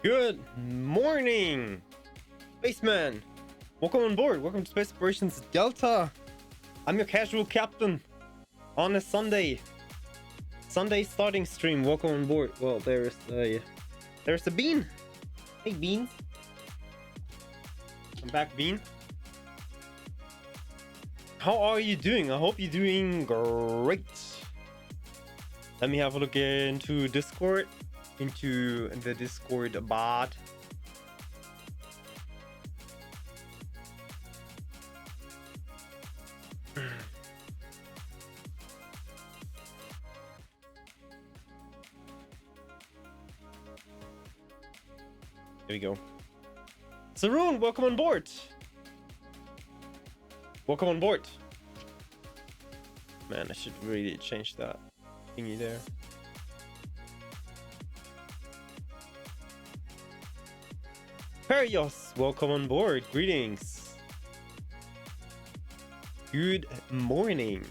Good morning, Spaceman. Welcome on board. Welcome to Space Operations Delta. I'm your casual captain on a Sunday starting stream. Welcome on board. Well, there's a Bean. Hey, Bean. I'm back, Bean. How are you doing? I hope you're doing great. Let me have a look into Discord. Into the Discord bot. There we go. Saroon, welcome on board. Welcome on board. Man, I should really change that thingy there. Perios, welcome on board. Greetings. Good morning.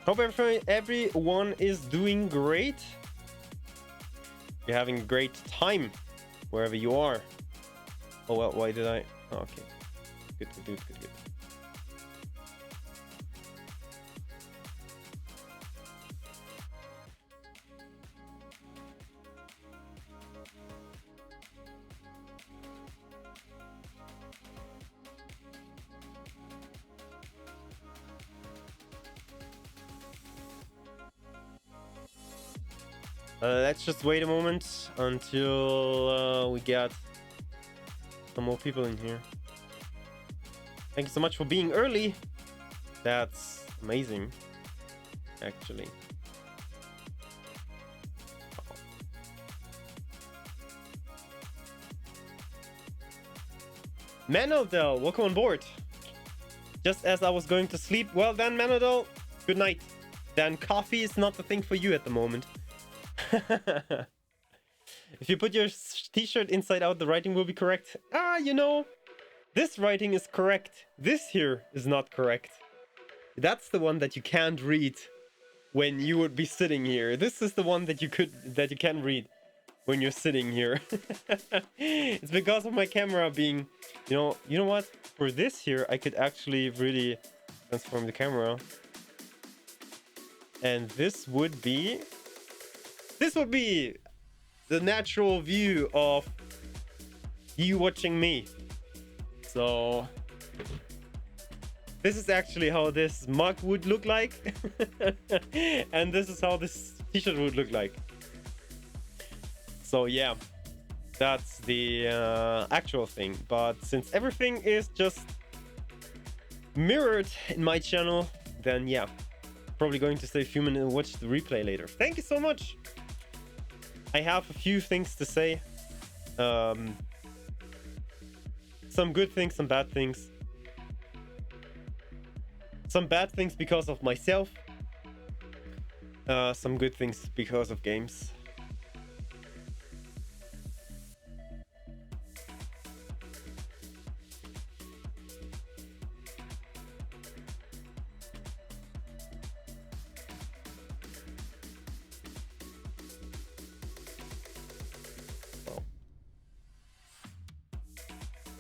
Hope everyone is doing great. You're having a great time wherever you are. Oh well, why did I? Oh, okay. Good. Let's just wait a moment until we get some more people in here. Thank you so much for being early. That's amazing, actually. Manodel, welcome on board. Just as I was going to sleep. Well then, Manodel, good night. Then coffee is not the thing for you at the moment. If you put your t-shirt inside out, the writing will be correct. You know, this writing is correct. This here is not correct. That's the one that you can't read when you would be sitting here. This is the one that you can read when you're sitting here. It's because of my camera being, you know what? For this here, I could actually really transform the camera. And this would be the natural view of you watching me. So this is actually how this mug would look like. And this is how this t-shirt would look like. So yeah, that's the actual thing. But since everything is just mirrored in my channel, then yeah, probably going to stay a few minutes and watch the replay later. Thank you so much. I have a few things to say. Some good things, some bad things. Some bad things because of myself. Some good things because of games.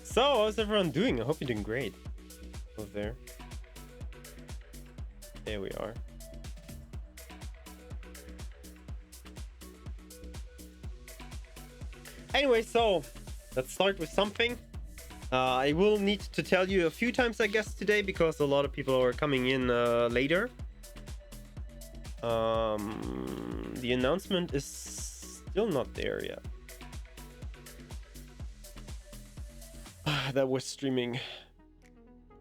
So, how's everyone doing? I hope you're doing great. Over there. There we are. Anyway, so let's start with something. I will need to tell you a few times, I guess, today, because a lot of people are coming in later. The announcement is still not there yet. That was streaming.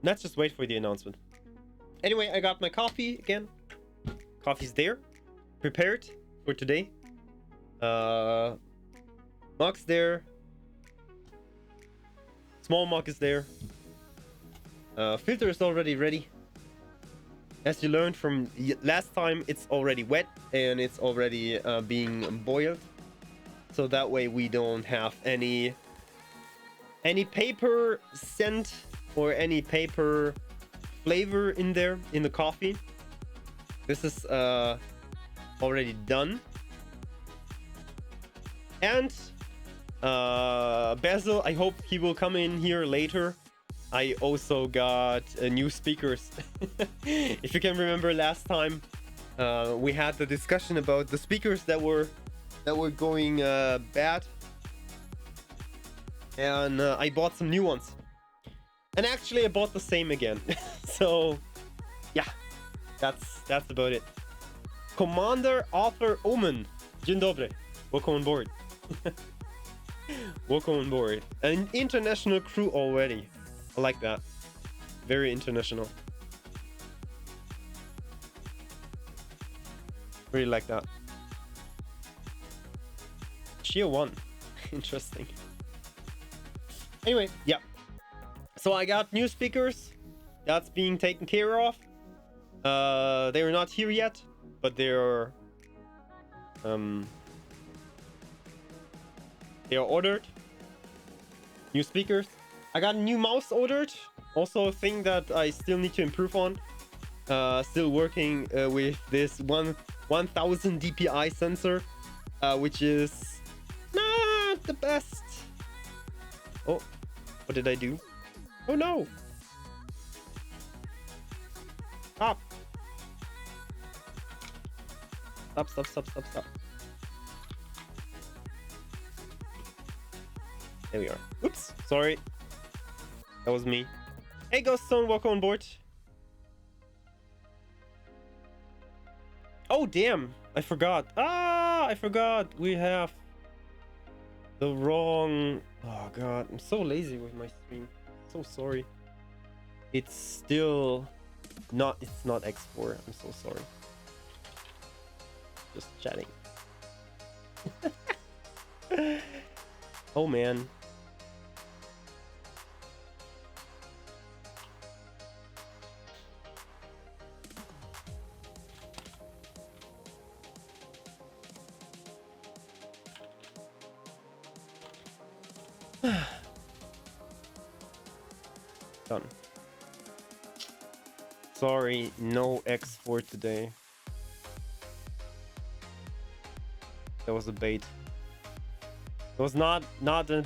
Let's just wait for the announcement. Anyway, I got my coffee again. Coffee's there, prepared for today. Mug's there. Small mug is there. Filter is already ready. As you learned from last time, it's already wet and it's already being boiled. So that way we don't have any paper scent or any paper flavor in there in the coffee. This is already done. And Basil, I hope he will come in here later. I also got new speakers. If you can remember last time, we had the discussion about the speakers that were going bad, and I bought some new ones. And actually, I bought the same again. So, yeah, that's about it. Commander Arthur Omen, Dzień dobry. Welcome on board. Welcome on board. An international crew already. I like that. Very international. Really like that. Shia 1. Interesting. Anyway, yeah. So I got new speakers. That's being taken care of. They're not here yet, but they're ordered. New speakers. I got a new mouse ordered. Also a thing that I still need to improve on. Still working with this 1000 DPI sensor, which is not the best. Oh, what did I do? Oh no! Stop! Stop. There we are. Oops, sorry. That was me. Hey Ghoststone, welcome on board. Oh damn, I forgot. I forgot. We have the wrong... Oh god, I'm so lazy with my stream. So sorry. It's still not... It's not X4. I'm so sorry. Just chatting. Oh man. Done. Sorry, no X4 today. That was a bait. It was not a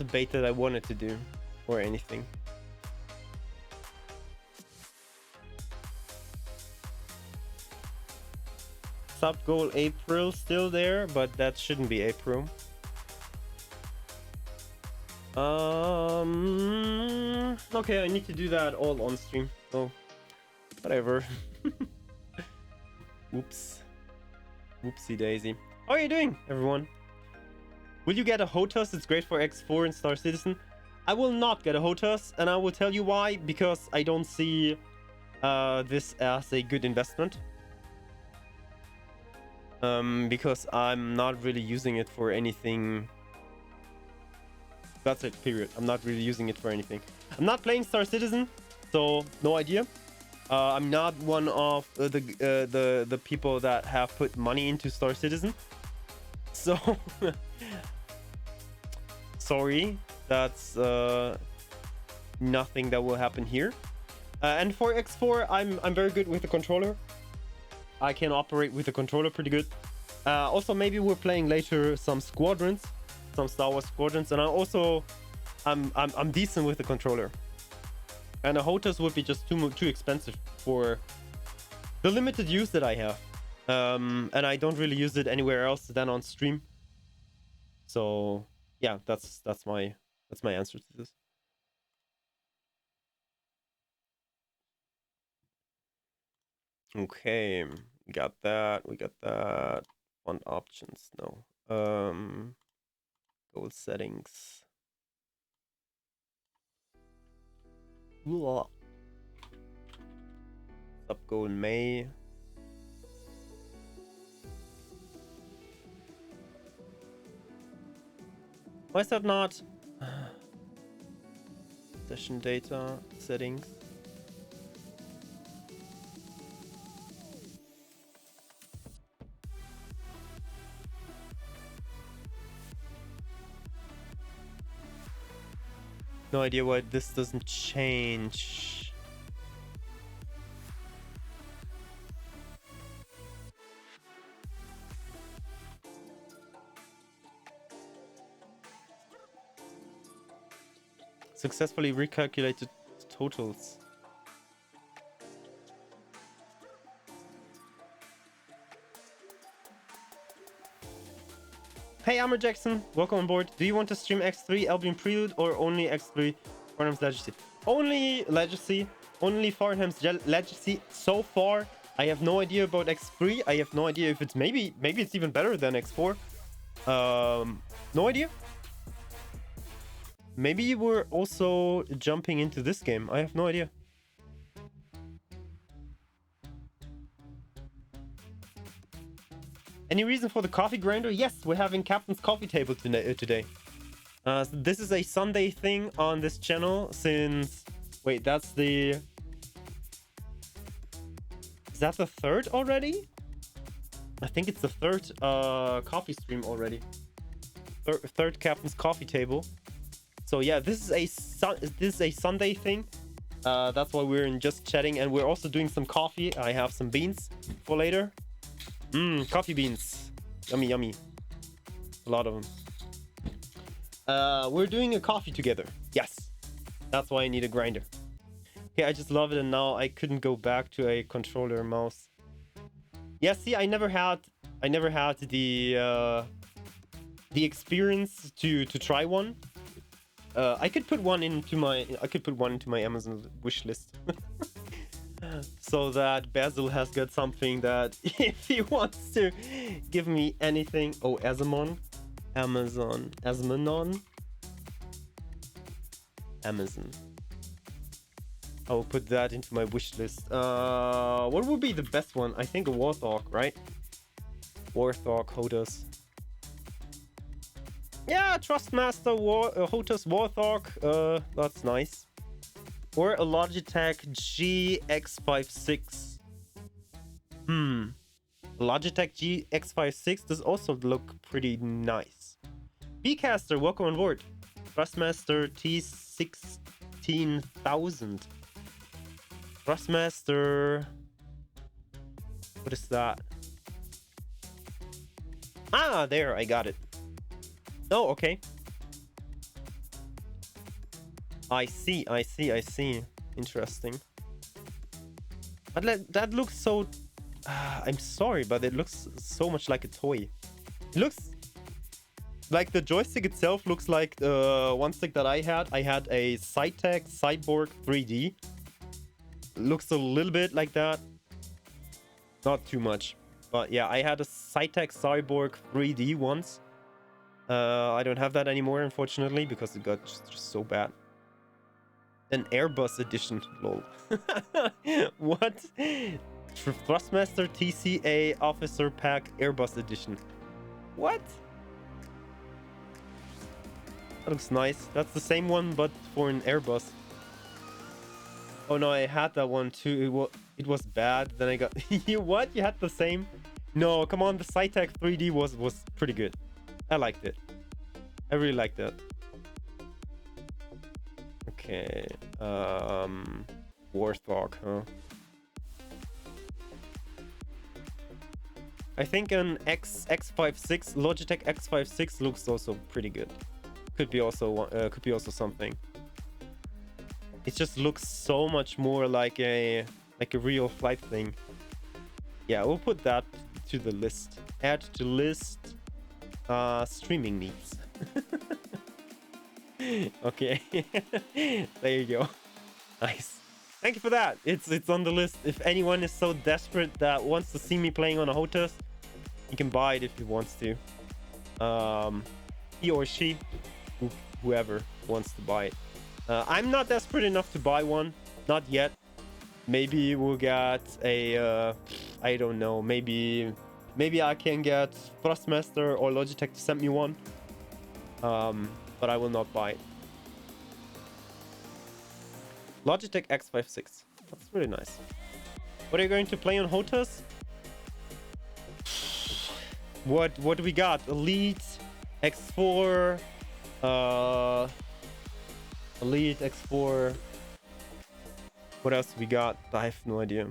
bait that I wanted to do or anything. Sub goal April still there, but that shouldn't be April. Okay, I need to do that all on stream. So, whatever. Oops. Whoopsie daisy. How are you doing, everyone? Will you get a HOTAS? It's great for X4 and Star Citizen. I will not get a HOTAS, and I will tell you why. Because I don't see this as a good investment. Because I'm not really using it for anything. That's it, period. I'm not really using it for anything. I'm not playing Star Citizen, so no idea. I'm not one of the people that have put money into Star Citizen. So sorry, that's nothing that will happen here. And for X4, I'm very good with the controller. I can operate with the controller pretty good. Also, maybe we're playing later some squadrons, some Star Wars squadrons, and I'm decent with the controller. And a HOTAS would be just too expensive for the limited use that I have. And I don't really use it anywhere else than on stream. So yeah, that's my answer to this. Okay, we got that. Font options, no. Goal settings. Sub goal May. Why is that not? Session data settings. No idea why this doesn't change. Successfully recalculated totals. Hey, Amber Jackson, welcome on board. Do you want to stream X3 Albion Prelude or only X3 Farnham's Legacy? Only Legacy. Only Farnham's Legacy so far. I have no idea about X3. I have no idea if it's maybe it's even better than X4. No idea. Maybe we're also jumping into this game. I have no idea. Any reason for the coffee grinder? Yes, we're having Captain's Coffee Table today. This is a Sunday thing on this channel since... Wait, that's the... Is that the third already? I think it's the third coffee stream already. Third Captain's Coffee Table. So yeah, this is a Sunday thing. That's why we're just chatting, and we're also doing some coffee. I have some beans for later. Coffee beans. Yummy, yummy. A lot of them. We're doing a coffee together. Yes. That's why I need a grinder. Okay, I just love it, and now I couldn't go back to a controller mouse. Yeah, see, I never had the experience to try one. I could put one into my Amazon wish list. So that Basil has got something that if he wants to give me anything. Oh, Amazon. I'll put that into my wish list. What would be the best one? I think a Warthog, right? Warthog, HOTAS. Yeah, Trustmaster, HOTAS, Warthog. That's nice. Or a Logitech GX56. Logitech GX56 does also look pretty nice. Bcaster, welcome on board. Trustmaster T16000. Trustmaster. What is that? Ah, there, I got it. Oh, okay. I see. Interesting. But that looks so... I'm sorry, but it looks so much like a toy. It looks... Like the joystick itself looks like one stick that I had. I had a Cytec Cyborg 3D. Looks a little bit like that. Not too much. But yeah, I had a Cytec Cyborg 3D once. I don't have that anymore, unfortunately, because it got just so bad. An Airbus edition, lol. What? Thrustmaster TCA Officer Pack Airbus edition. What? That looks nice. That's the same one, but for an Airbus. Oh no, I had that one too. It was bad. Then I got... You what? You had the same? No, come on. The Cytec 3D was pretty good. I liked it. I really liked it. Okay. Warthog, huh? I think an X56, Logitech X56 looks also pretty good. Could be also something. It just looks so much more like a real flight thing. Yeah, we'll put that to the list. Add to list. Streaming needs. Okay. There you go. Nice. Thank you for that. It's on the list. If anyone is so desperate that wants to see me playing on a HOTAS, he can buy it if he wants to. He or she, whoever wants to buy it. I'm not desperate enough to buy one. Not yet. Maybe we'll get a... I don't know. Maybe I can get Thrustmaster or Logitech to send me one. But I will not buy it. Logitech X56. That's really nice. What are you going to play on HOTAS? What do we got? Elite, X4, Elite, X4. What else we got? I have no idea.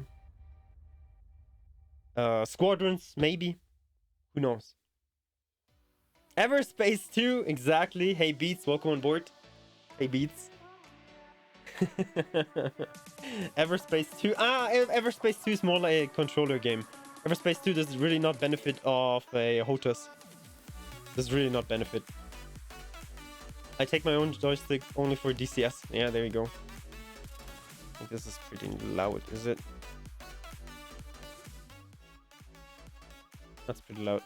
Squadrons, maybe. Who knows? Everspace 2, exactly. Hey Beats, welcome on board. Hey Beats. Everspace 2. Everspace 2 is more like a controller game. Everspace 2 does really not benefit of a HOTAS. Does really not benefit. I take my own joystick only for DCS. Yeah, there you go. I think this is pretty loud, is it? That's pretty loud.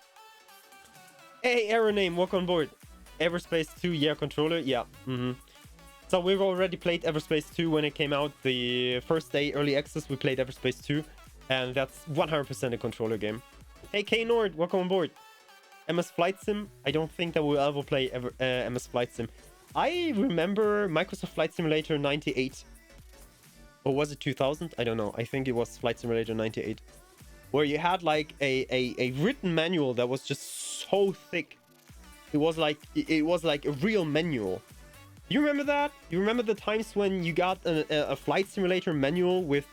Hey, error name, welcome on board. Everspace 2, yeah, controller, yeah. So we've already played Everspace 2 when it came out. The first day, early access, we played Everspace 2. And that's 100% a controller game. Hey, K-Nord, welcome on board. MS Flight Sim, I don't think that we'll ever play MS Flight Sim. I remember Microsoft Flight Simulator 98. Or was it 2000? I don't know. I think it was Flight Simulator 98. Where you had like a written manual that was just so thick. It was like a real manual. You remember that? You remember the times when you got a Flight Simulator manual with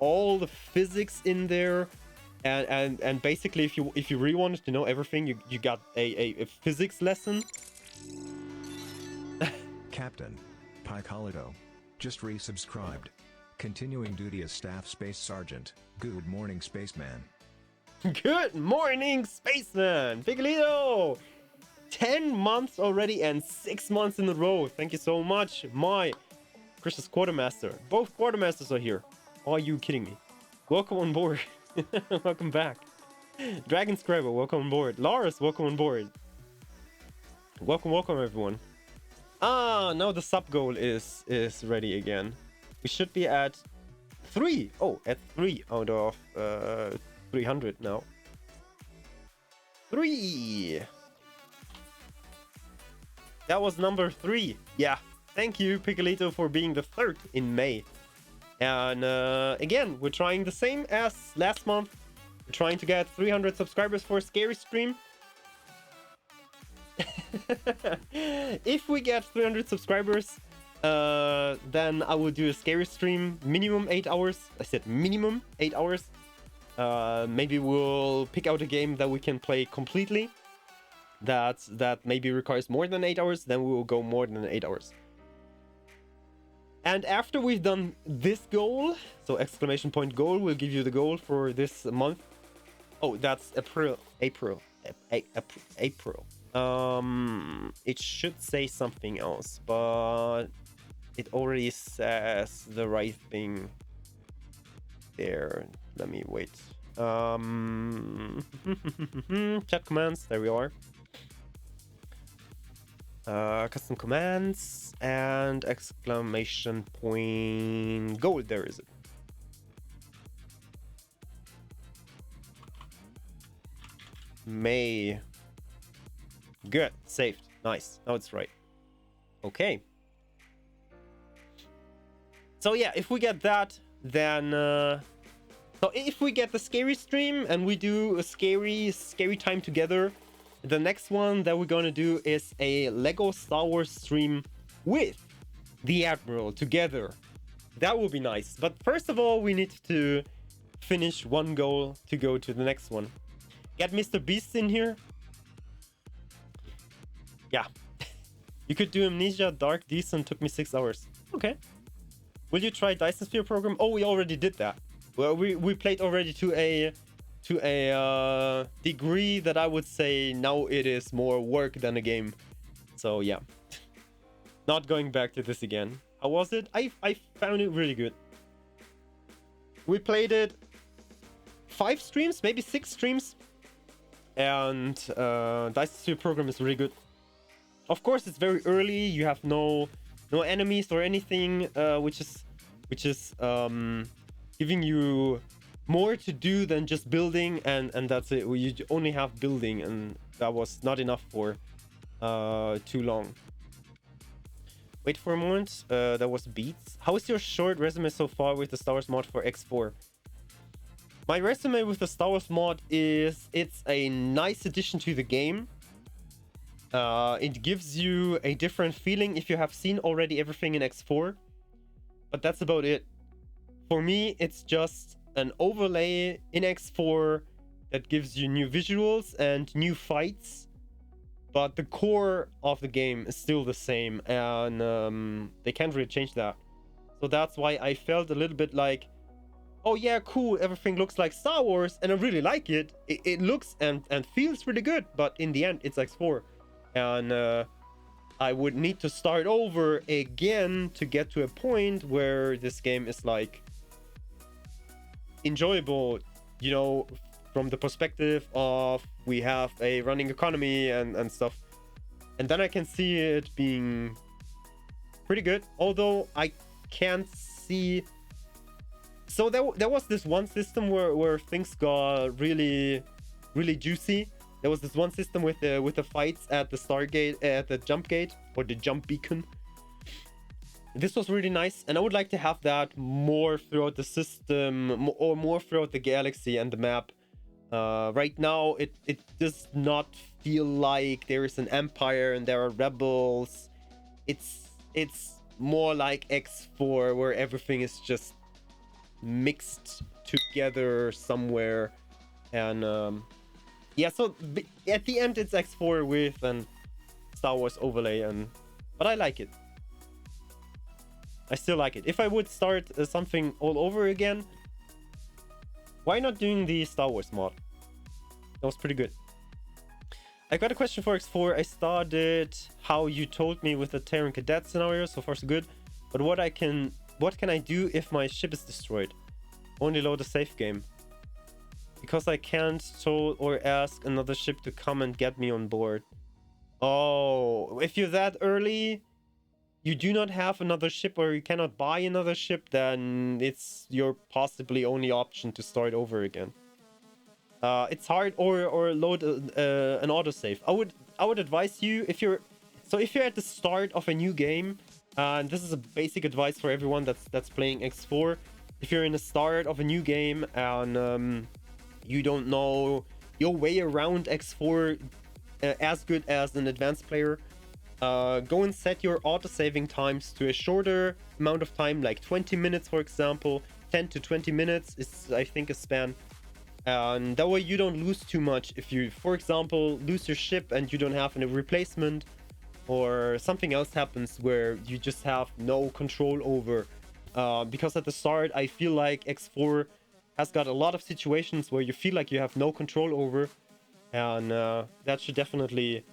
all the physics in there? And basically if you really wanted to know everything, you got a physics lesson. Captain Picolido just resubscribed. Continuing duty as Staff Space Sergeant. Good morning, Spaceman. Good morning, Spaceman! Piccolito! 10 months already and 6 months in a row. Thank you so much, my precious quartermaster. Both quartermasters are here. Are you kidding me? Welcome on board. Welcome back. Dragon Scriber, welcome on board. Lars, welcome on board. Welcome everyone. Now the sub goal is ready again. We should be at 3. Oh, at 3 out of 300 now. 3. That was number 3. Yeah. Thank you, Piccolito, for being the 3rd in May. And again, we're trying the same as last month. We're trying to get 300 subscribers for a scary stream. If we get 300 subscribers, then I will do a scary stream, minimum 8 hours. I said minimum 8 hours. Maybe we'll pick out a game that we can play completely. That maybe requires more than 8 hours. Then we will go more than 8 hours. And after we've done this goal, so exclamation point goal, we'll give you the goal for this month. Oh, that's April. It should say something else, but it already says the right thing there. Let me wait. Chat commands, there we are. Custom commands and exclamation point goal. There is it. May. Good. Saved. Nice. Now it's right. Okay. So yeah, if we get that, then so if we get the scary stream and we do a scary time together, the next one that we're gonna do is a Lego Star Wars stream with the Admiral together. That will be nice. But first of all, we need to finish one goal to go to the next one. Get Mr. Beast in here. Yeah. You could do Amnesia Dark Decent, took me 6 hours. Okay. Will you try Dyson Sphere program? Oh, we already did that. Well, we played already to a degree that I would say now it is more work than a game. So yeah. Not going back to this again. How was it? I found it really good. We played it 5 streams, maybe 6 streams. And Dyson Sphere program is really good. Of course, it's very early. You have no enemies or anything, which is giving you more to do than just building, and that's it. You only have building, and that was not enough for too long. Wait for a moment. That was Beats. How is your short resume so far with the Star Wars mod for X4? My resume with the Star Wars mod is it's a nice addition to the game. It gives you a different feeling if you have seen already everything in X4. But that's about it. For me, it's just an overlay in X4 that gives you new visuals and new fights. But the core of the game is still the same, and they can't really change that. So that's why I felt a little bit like, oh yeah, cool, everything looks like Star Wars, and I really like it. It looks and feels really good, but in the end, it's X4. And I would need to start over again to get to a point where this game is like enjoyable, you know, from the perspective of we have a running economy and stuff. And then I can see it being pretty good, although I can't see. So there was this one system where things got really juicy. There was this one system with the fights at the Stargate, at the jump gate, or the jump beacon. This was really nice, and I would like to have that more throughout the system, or more throughout the galaxy and the map. Right now, it does not feel like there is an empire and there are rebels. It's more like X4, where everything is just mixed together somewhere. And yeah, so at the end it's X4 with an Star Wars overlay, but I like it. I still like it. If I would start something all over again, why not doing the Star Wars mod? That was pretty good. I got a question for X4. I started how you told me with the Terran Cadet scenario. So far so good. But what can I do if my ship is destroyed? Only load a safe game. Because I can't toll or ask another ship to come and get me on board. Oh, if you're that early, you do not have another ship, or you cannot buy another ship, then it's your possibly only option to start over again. It's hard, or load an autosave. I would advise you, if you're at the start of a new game, and this is a basic advice for everyone that's playing X4. If you're in the start of a new game and you don't know your way around X4 as good as an advanced player, go and set your autosaving times to a shorter amount of time, like 20 minutes, for example. 10 to 20 minutes is, I think, a span. And that way you don't lose too much. If you, for example, lose your ship and you don't have a replacement, or something else happens where you just have no control over. Because at the start, I feel like X4 has got a lot of situations where you feel like you have no control over. And that should definitely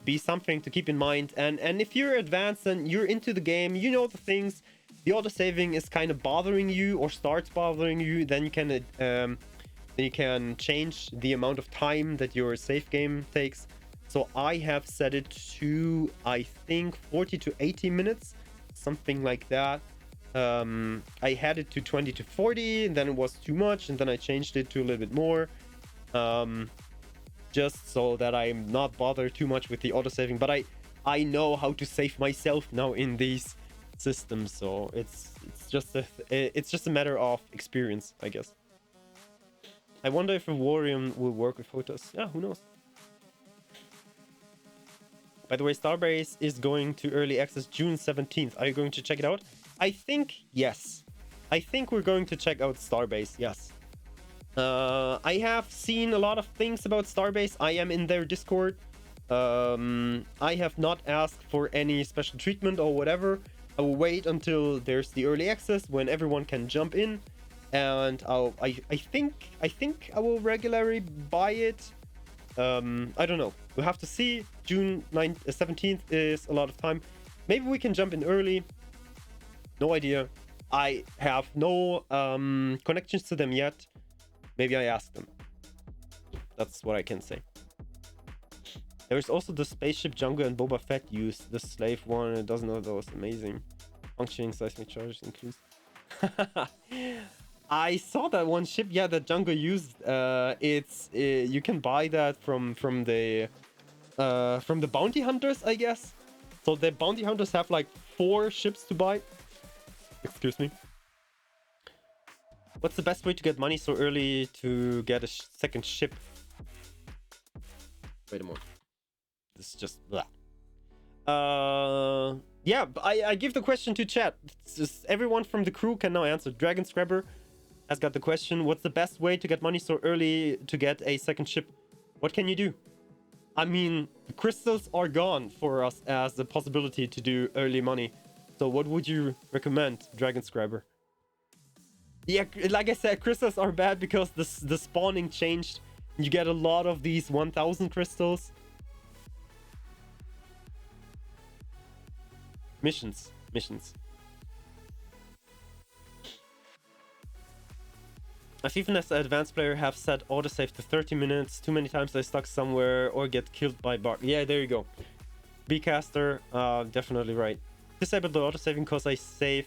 be something to keep in mind. And if you're advanced and you're into the game, you know the things, the autosaving is kind of bothering you or starts bothering you, then you can change the amount of time that your save game takes. So I have set it to, I think, 40 to 80 minutes, something like that. I had it to 20 to 40, and then it was too much, and then I changed it to a little bit more. Just so that I'm not bothered too much with the autosaving. But I know how to save myself now in these systems, so it's just a matter of experience, I guess. I wonder if Vivorium will work with photos. Yeah, who knows? By the way, Starbase is going to early access June 17th. Are you going to check it out? I think yes. I think we're going to check out Starbase, yes. I have seen a lot of things about Starbase. I am in their Discord. I have not asked for any special treatment or whatever. I will wait until there's the early access when everyone can jump in, and I think I will regularly buy it. I don't know. We'll have to see. June 17th is a lot of time. Maybe we can jump in early. No idea. I have no connections to them yet. Maybe I ask them. That's what I can say. There's also the spaceship Jango and Boba Fett use. The slave one, it doesn't know, that was amazing. Functioning seismic charges includes. I saw that one ship, yeah, that Jango used. It's you can buy that from the bounty hunters, I guess. So the bounty hunters have like 4 ships to buy. Excuse me. What's the best way to get money so early to get a second ship? Wait a moment. This is just blah. Yeah, I give the question to chat. It's just everyone from the crew can now answer. Dragon Scrabber has got the question. What's the best way to get money so early to get a second ship? What can you do? I mean, the crystals are gone for us as a possibility to do early money. So what would you recommend, Dragonscriber? Yeah, like I said, crystals are bad because the spawning changed. You get a lot of these 1000 crystals. Missions. I've even as an advanced player have set autosave to 30 minutes. Too many times I stuck somewhere or get killed by bar. Yeah, there you go. Bcaster, definitely right. Disable the autosaving because I save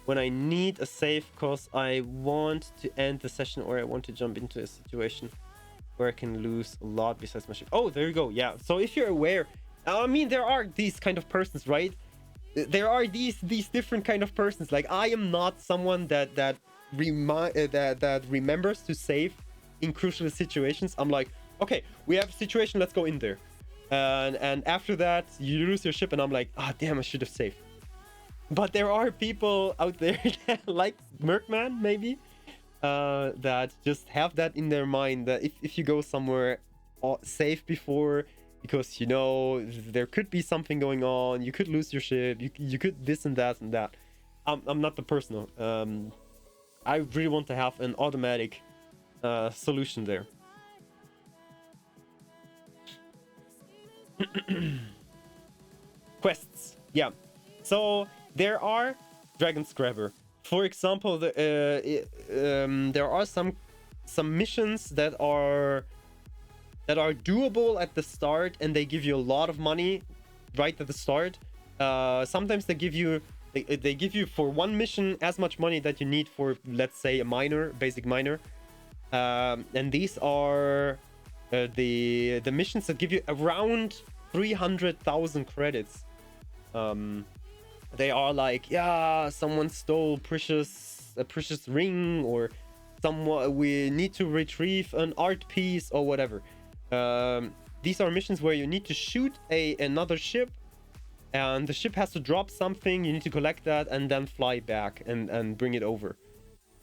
when I need a save because I want to end the session or I want to jump into a situation where I can lose a lot besides my ship. Oh, there you go. Yeah. So if you're aware, I mean, there are these kind of persons, right? There are these different kind of persons. Like I am not someone that remembers to save in crucial situations. I'm like, okay, we have a situation, let's go in there. And after that, you lose your ship, and I'm like, ah, damn, I should have saved. But there are people out there like Merkman, maybe, that just have that in their mind that if you go somewhere, save before, because you know there could be something going on, you could lose your ship, you could this and that and that. I'm not the person. I really want to have an automatic solution there. Quests, yeah. So there are Dragonscriber. For example, there are some missions that are doable at the start, and they give you a lot of money right at the start. Sometimes they give you for one mission as much money that you need for, let's say, a miner, basic miner. And these are the missions that give you around 300,000 credits. They are like, yeah, someone stole a precious ring, or we need to retrieve an art piece or whatever. These are missions where you need to shoot another ship, and the ship has to drop something. You need to collect that and then fly back and bring it over.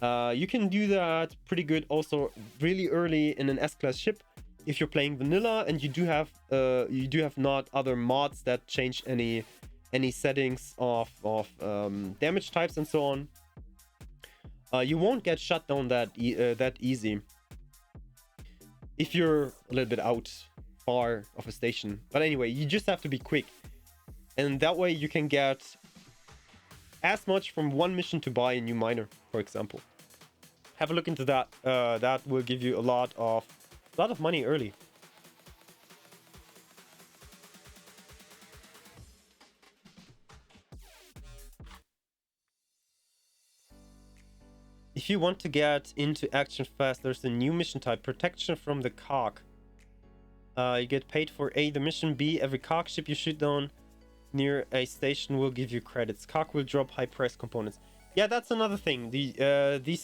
You can do that pretty good also really early in an S-class ship if you're playing vanilla and you do have not other mods that change any settings of damage types and so on. You won't get shut down that easy if you're a little bit out far of a station. But anyway, you just have to be quick, and that way you can get as much from one mission to buy a new miner, for example. Have a look into that. That will give you a lot of money early. If you want to get into action fast, there's a new mission type, protection from the cock. You get paid for A, the mission. B, every cock ship you shoot down near a station will give you credits. Cock will drop high price components. Yeah, that's another thing. These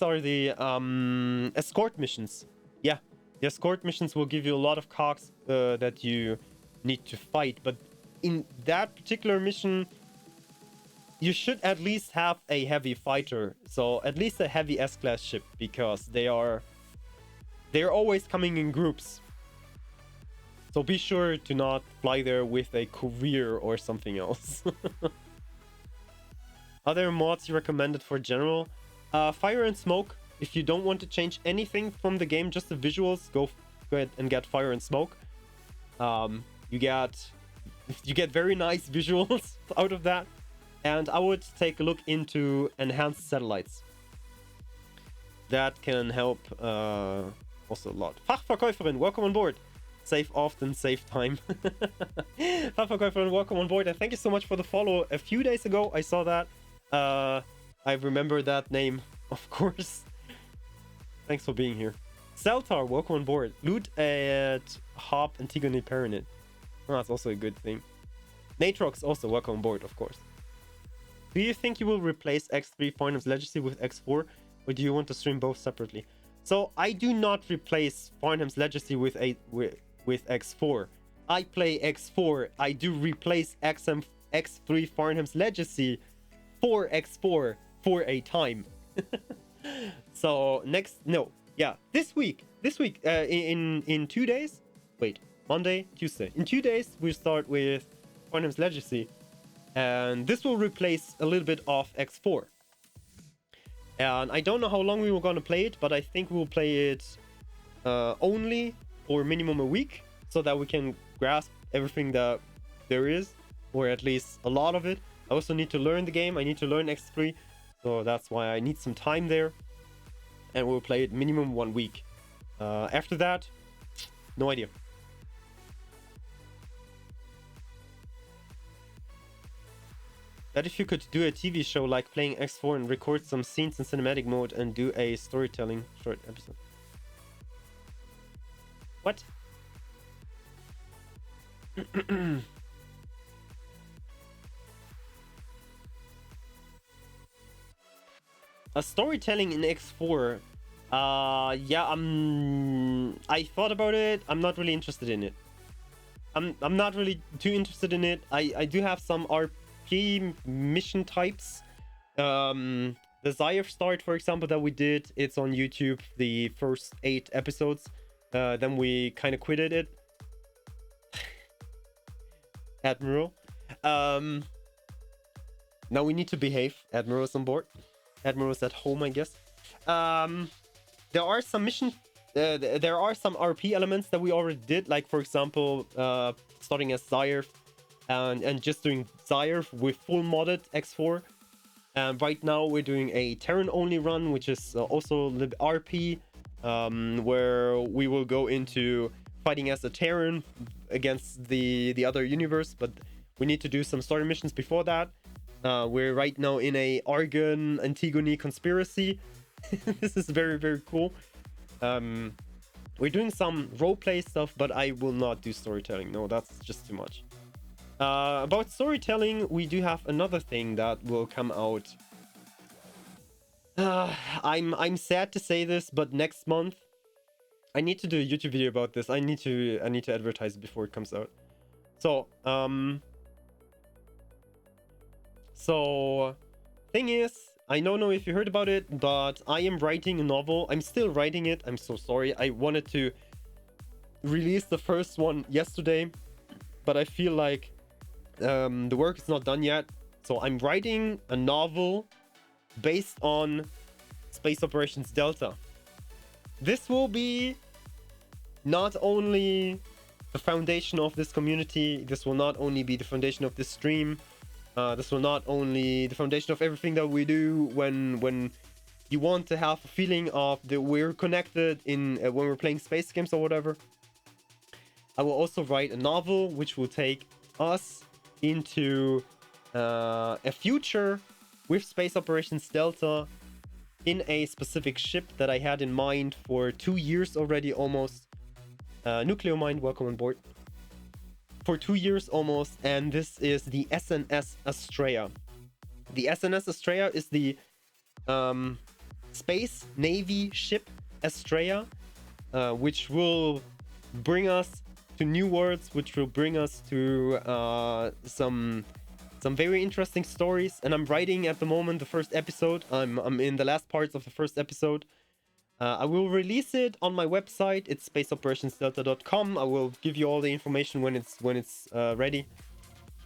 are the escort missions. Yeah, the escort missions will give you a lot of cocks that you need to fight. But in that particular mission, you should at least have a heavy fighter. So at least a heavy S-class ship, because they are always coming in groups. So be sure to not fly there with a courier or something else. Other mods you recommended for general? Fire and smoke. If you don't want to change anything from the game, just the visuals, go ahead and get fire and smoke. You get very nice visuals out of that. And I would take a look into enhanced satellites. That can help also a lot. Fachverkäuferin, welcome on board. Save often, save time. Fachverkäuferin, welcome on board. And thank you so much for the follow. A few days ago, I saw that. I remember that name, of course. Thanks for being here. Celtar, welcome on board. Loot at Hop Antigone Pyramid. Oh, that's also a good thing. Natrox, also welcome on board, of course. Do you think you will replace X3 Farnham's Legacy with X4, or do you want to stream both separately? So I do not replace Farnham's Legacy with X4. I play X4. I do replace X3 Farnham's Legacy for X4 for a time. So this week in 2 days. Wait, Monday, Tuesday. In 2 days we start with Farnham's Legacy. And this will replace a little bit of X4. And I don't know how long we were going to play it, but I think we'll play it only for minimum a week, so that we can grasp everything that there is, or at least a lot of it. I also need to learn the game. I need to learn X3, so that's why I need some time there. And we'll play it minimum 1 week. After that, no idea. That if you could do a TV show like playing X4 and record some scenes in cinematic mode and do a storytelling short episode. What? A storytelling in X4. Yeah, I thought about it. I'm not really interested in it. I'm not really too interested in it. I do have some RP mission types. The Zyre start, for example, that we did, it's on YouTube, the first 8 episodes. Then we kind of quitted it. Admiral. Now we need to behave. Admiral's on board. Admiral's at home, I guess. There are some mission... there are some RP elements that we already did, like, for example, starting as Zyre and just doing Zyre with full modded X4. Right now we're doing a Terran only run, which is also the RP, where we will go into fighting as a Terran against the other universe, but we need to do some story missions before that. We're right now in a Argon Antigone conspiracy. This is very, very cool. We're doing some roleplay stuff, but I will not do storytelling. No, that's just too much. About storytelling, we do have another thing that will come out. I'm sad to say this, but next month I need to do a YouTube video about this. I need to advertise it before it comes out. So thing is, I don't know if you heard about it, but I am writing a novel. I'm still writing it. I'm so sorry. I wanted to release the first one yesterday, but I feel like the work is not done yet. So I'm writing a novel based on Space Operations Delta. This will be not only the foundation of this community, this will not only be the foundation of this stream, this will not only the foundation of everything that we do when you want to have a feeling of that we're connected in when we're playing space games or whatever. I will also write a novel which will take us into a future with Space Operations Delta in a specific ship that I had in mind for 2 years already almost. Nucleomind, welcome on board. For 2 years almost, and this is the SNS Astrea. The SNS Astrea is the Space Navy ship Astrea, which will bring us to new worlds, which will bring us to some very interesting stories. And I'm writing at the moment the first episode. I'm in the last parts of the first episode. I will release it on my website. It's spaceoperationsdelta.com. I will give you all the information when it's ready.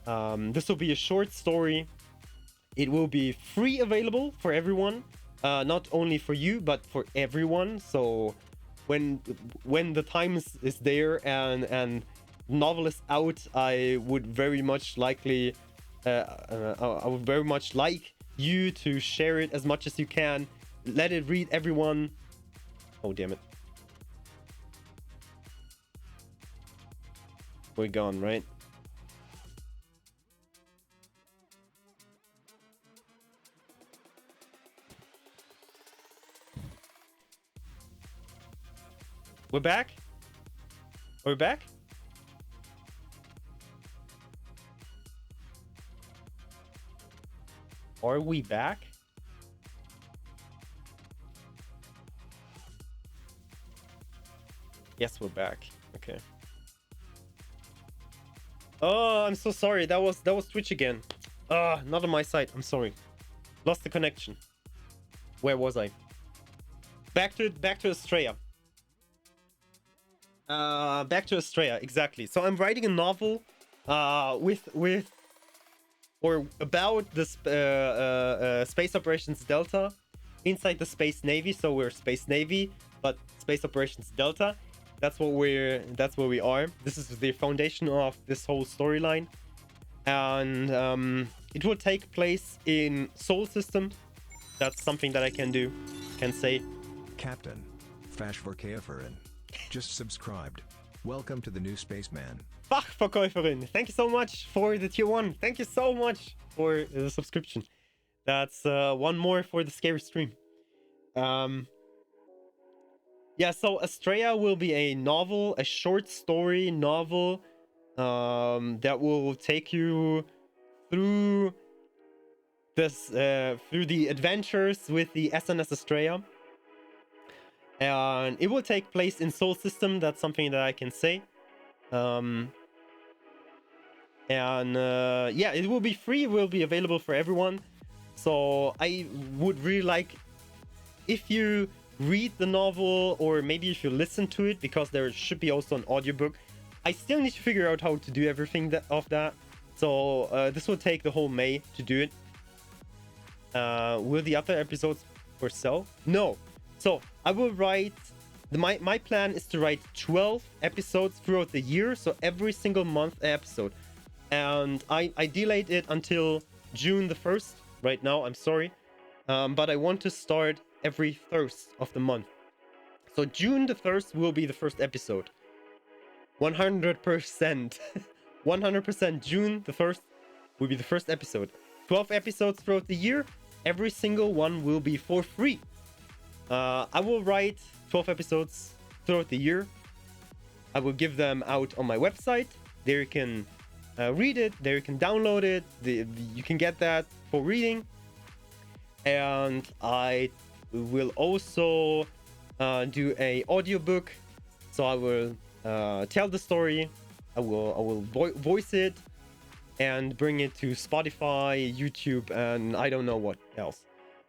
This will be a short story. It will be free available for everyone, not only for you but for everyone. So when the time is there and novel is out, I would very much likely I would very much like you to share it as much as you can. Let it read everyone. Oh, damn it. We're gone, right? We're back? Are we back? Are we back? Yes, we're back. Okay. Oh, I'm so sorry. That was Twitch again. Not on my side. I'm sorry. Lost the connection. Where was I? Back to Astrea. Back to Astrea, exactly. So I'm writing a novel with or about the Space Operations Delta inside the Space Navy. So we're Space Navy, but Space Operations Delta. That's what we are. This is the foundation of this whole storyline, and it will take place in Sol System. That's something that I can say. Captain Fashverkäuferin just subscribed. Welcome to the new spaceman. Fachverkäuferin, thank you so much for the tier 1. Thank you so much for the subscription. That's one more for the scary stream. Yeah, so Astrea will be a novel, a short story novel that will take you through this through the adventures with the SNS Astrea. And it will take place in Sol System. That's something that I can say. Yeah, it will be free. It will be available for everyone. So I would really like if you read the novel, or maybe if you listen to it, because there should be also an audiobook. I still need to figure out how to do everything of that. So this will take the whole May to do it. Will the other episodes for sell? No. So I will write. My plan is to write 12 episodes throughout the year. So every single month episode. And I delayed it until June the 1st. Right now, I'm sorry. But I want to start every 1st of the month. So June the 1st will be the first episode. 100%. 100% June the 1st will be the first episode. 12 episodes throughout the year. Every single one will be for free. I will write 12 episodes throughout the year. I will give them out on my website. There you can read it. There you can download it. You can get that for reading. And I will also do a audiobook. So I will tell the story. I will voice it and bring it to Spotify, YouTube, and I don't know what else.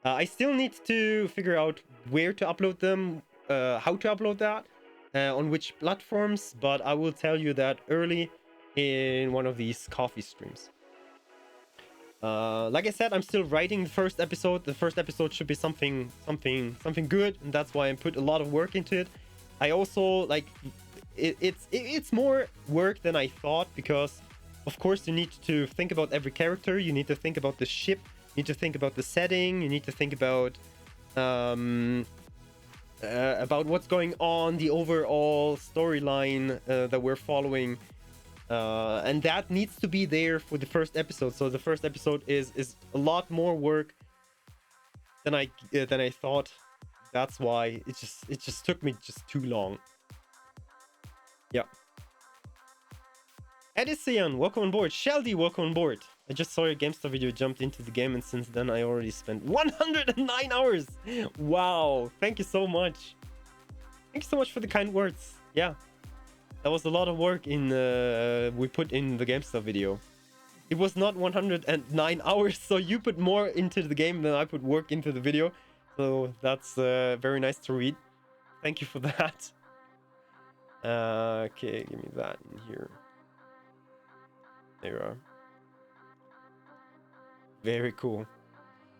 I still need to figure out where to upload them, how to upload that, on which platforms, but I will tell you that early in one of these coffee streams. Like I said, I'm still writing the first episode. The first episode should be something good, and that's why I put a lot of work into it. I also like it's more work than I thought, because of course you need to think about every character, you need to think about the ship, you need to think about the setting, you need to think about what's going on, the overall storyline that we're following, and that needs to be there for the first episode. So the first episode is a lot more work than I thought. That's why it just took me just too long. Yeah. Edison, welcome on board. Sheldy, welcome on board. I just saw your GameStar video, jumped into the game, and since then I already spent 109 hours. Wow, thank you so much. Thank you so much for the kind words. Yeah, that was a lot of work we put in the GameStar video. It was not 109 hours, so you put more into the game than I put work into the video. So that's very nice to read. Thank you for that. Okay, give me that in here. There you are. Very cool.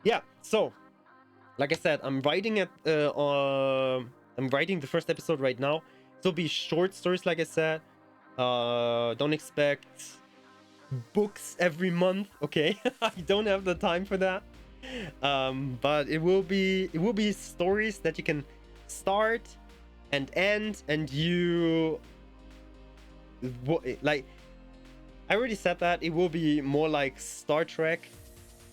Yeah, so like I said, I'm writing I'm writing the first episode right now. So it'll be short stories, like I said. Don't expect books every month, okay? I don't have the time for that. But it will be stories that you can start and end, and you like I already said that it will be more like Star Trek,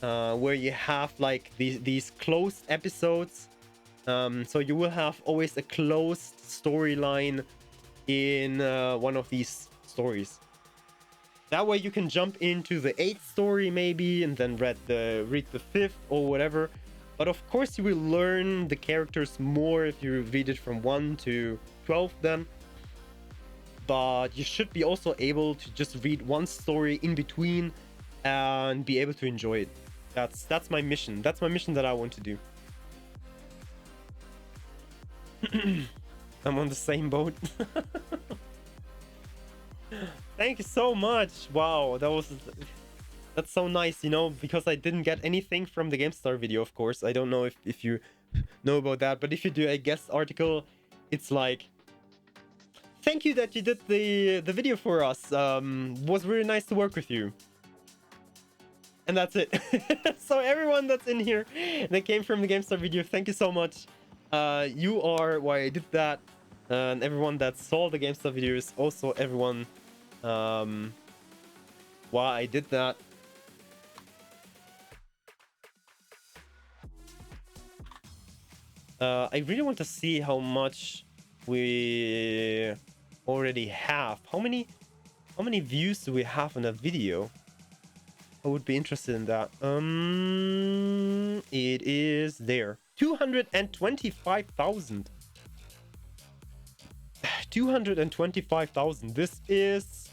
where you have like these closed episodes. So you will have always a closed storyline in one of these stories. That way you can jump into the 8th story maybe, and then read the 5th or whatever. But of course you will learn the characters more if you read it from 1 to 12 then. But you should be also able to just read one story in between and be able to enjoy it. That's my mission. That's my mission that I want to do. I'm on the same boat. Thank you so much. Wow, that was That's so nice, you know, because I didn't get anything from the GameStar video, of course. I don't know if you know about that, but if you do a guest article, it's like, thank you that you did the video for us. Was really nice to work with you. And that's it. So everyone that's in here that came from the GameStar video, thank you so much. You are why I did that. And everyone that saw the GameStar videos, also everyone why I did that. I really want to see how much we already have. How many views do we have on a video? I would be interested in that. It is there. 225,000. 225,000. This is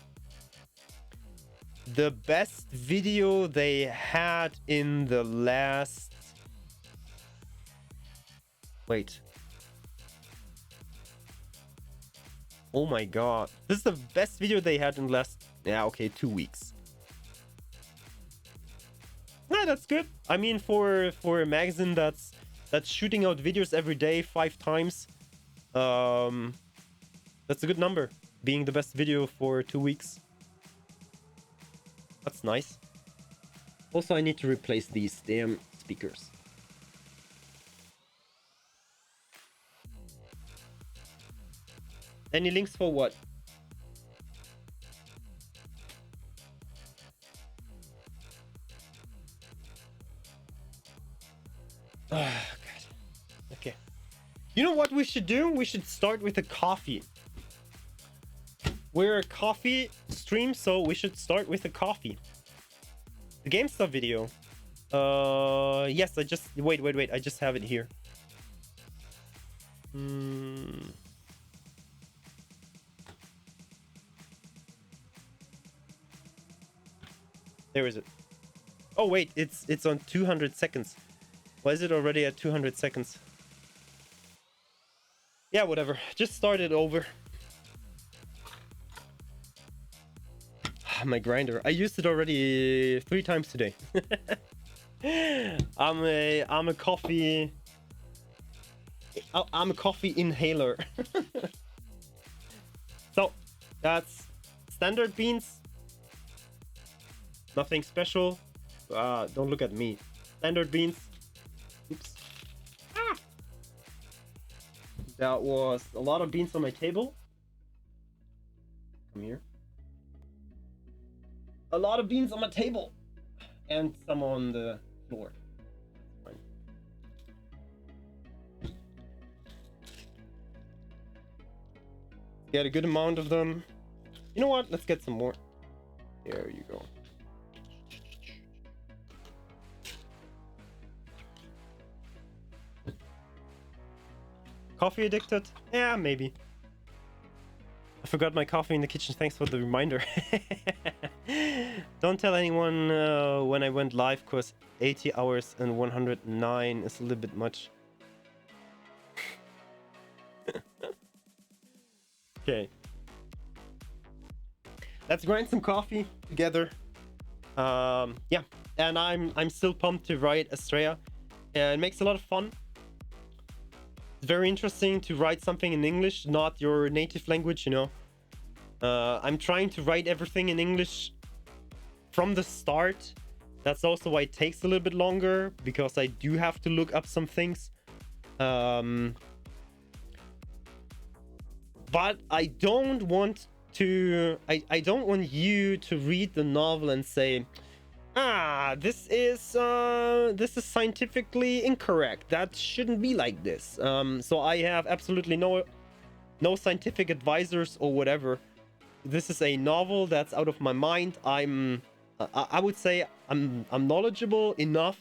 the best video they had in the last... Wait. Oh my god. This is the best video they had in the last... Yeah, okay, 2 weeks. Yeah, that's good. I mean, for a magazine that's shooting out videos every day 5 times, that's a good number. Being the best video for 2 weeks. That's nice. Also, I need to replace these damn speakers. Any links for what? Oh, God. Okay. You know what we should do? We should start with a coffee. We're a coffee stream, so we should start with a coffee. The GameStop video. Yes, I just... Wait. I just have it here. There is it. Oh wait, it's on 200 seconds. Why is it already at 200 seconds? Yeah, whatever. Just start it over. My grinder. I used it already 3 times today. I'm a coffee inhaler. So that's standard beans. Nothing special. Don't look at me. Standard beans. Oops. Ah! That was a lot of beans on my table. Come here. A lot of beans on my table. And some on the floor. Fine. Get a good amount of them. You know what? Let's get some more. There you go. Coffee addicted? Yeah, maybe. I forgot my coffee in the kitchen. Thanks for the reminder. Don't tell anyone when I went live, cause 80 hours and 109 is a little bit much. Okay. Let's grind some coffee together. Yeah, and I'm still pumped to write Astrea. It makes a lot of fun. It's very interesting to write something in English, not your native language, you know. I'm trying to write everything in English from the start. That's also why it takes a little bit longer, because I do have to look up some things. But I don't want to... I don't want you to read the novel and say, this is scientifically incorrect. That shouldn't be like this. So I have absolutely no scientific advisors or whatever. This is a novel that's out of my mind. I would say I'm knowledgeable enough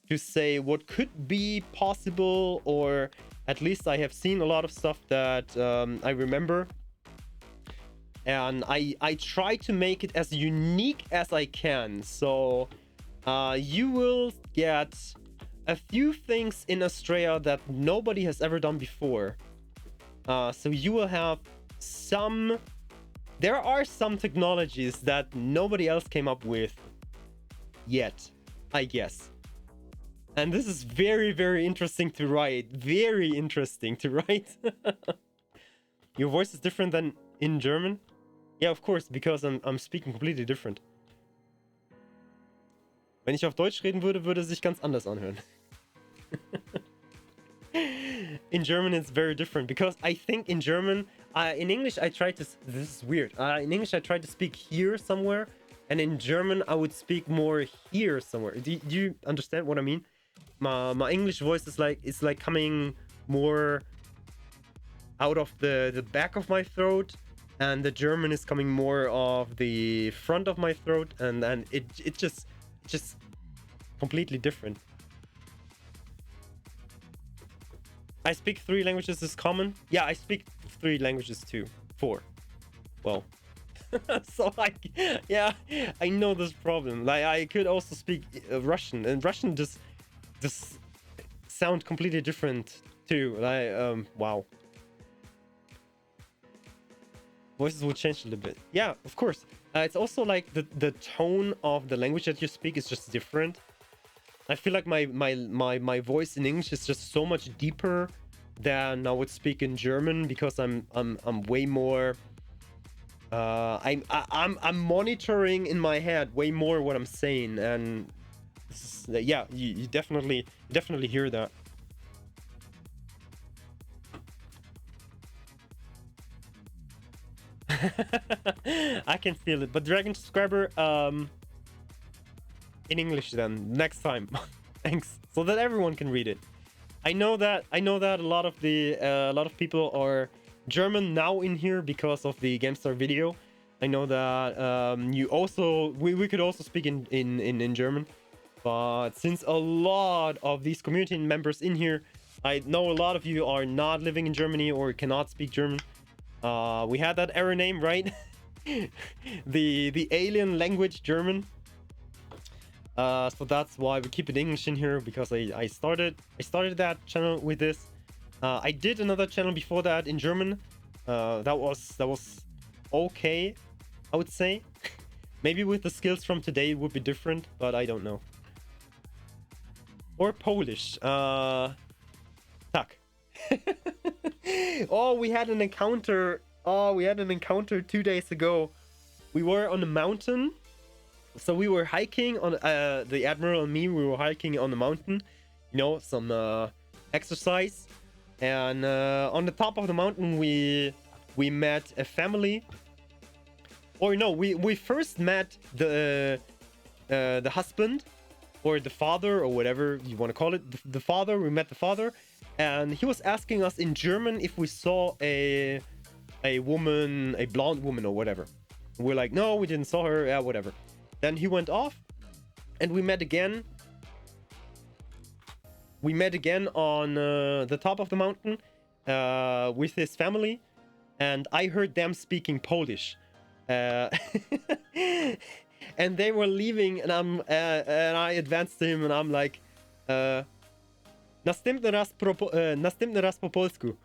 to say what could be possible, or at least I have seen a lot of stuff that I remember. And I try to make it as unique as I can. So you will get a few things in Astrea that nobody has ever done before. So you will have some... There are some technologies that nobody else came up with. yet, I guess. And this is very, very interesting to write. Very interesting to write. Your voice is different than in German? Yeah, of course, because I'm speaking completely different. Wenn ich auf Deutsch reden würde, würde es sich ganz anders anhören. In German, it's very different because I think in German, in English, I try to. This is weird. In English, I try to speak here somewhere, and in German, I would speak more here somewhere. Do you understand what I mean? My English voice is like it's like coming more out of the back of my throat, and the German is coming more of the front of my throat, and then it just completely different. I speak 3 languages is common. Yeah, I speak 3 languages too. 4. Well, so yeah, I know this problem. Like I could also speak Russian, and Russian just sound completely different too. Like wow. Voices will change a little bit. Yeah, of course. It's also like the tone of the language that you speak is just different. I feel like my voice in English is just so much deeper than I would speak in German because I'm way more. I'm monitoring in my head way more what I'm saying, and this is, yeah, you definitely hear that. I can feel it, but Dragon Subscriber, in English then next time. Thanks, so that everyone can read it. I know that a lot of people are German now in here because of the GameStar video. I know that you also we could also speak in German, but since a lot of these community members in here, I know a lot of you are not living in Germany or cannot speak German. We had that error name, right? the alien language German. So that's why we keep it English in here, because I started that channel with this. I did another channel before that in German. That was okay, I would say. Maybe with the skills from today it would be different, but I don't know. Or Polish. Tak. Oh, we had an encounter. Oh, we had an encounter 2 days ago. We were on a mountain. So we were hiking on the Admiral and me. We were hiking on the mountain, you know, some exercise. And on the top of the mountain, we met a family. Or no, we first met the husband or the father or whatever you want to call it. The father. We met the father, and he was asking us in German if we saw a woman, a blonde woman or whatever. And we're like, no, we didn't saw her. Yeah, whatever. Then he went off, and we met again. We met again on the top of the mountain with his family, and I heard them speaking Polish. And they were leaving, and I advanced to him, and I'm like, następny raz po polsku.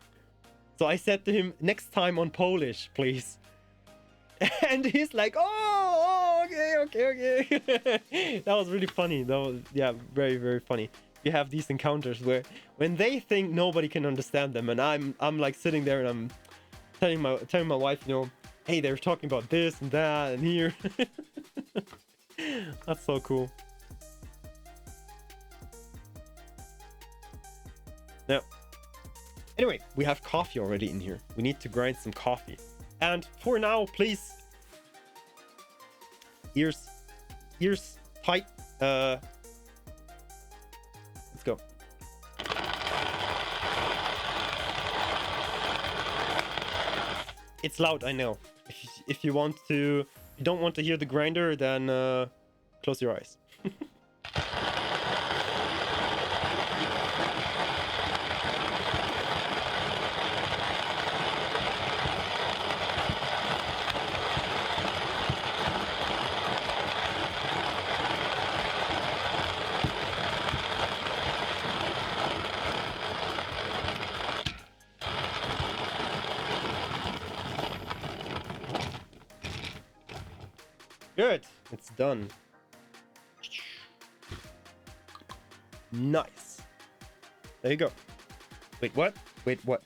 So I said to him, next time on Polish, please. And he's like, oh, okay. That was really funny. That was, yeah, very, very funny. You have these encounters where when they think nobody can understand them, and I'm like sitting there and I'm telling my wife, you know, hey, they're talking about this and that and here. That's so cool. Now, anyway, we have coffee already in here. We need to grind some coffee. And for now, please, ears tight. Let's go. It's loud, I know. If you don't want to hear the grinder, then close your eyes. Good, it's done. Nice. There you go. Wait, what? Wait, what?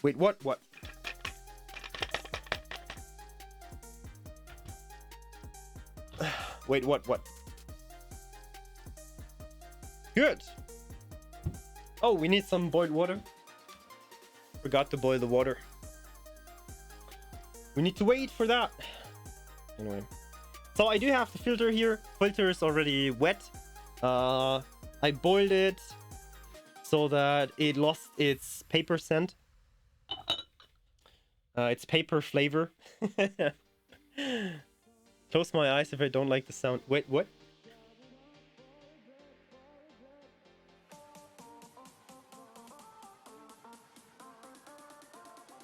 Wait, what? What? Wait, what? What? Good. Oh, we need some boiled water. Forgot to boil the water. We need to wait for that. Anyway. So I do have the filter here. Filter is already wet. I boiled it so that it lost its paper scent. Its paper flavor. Close my eyes if I don't like the sound. Wait, what?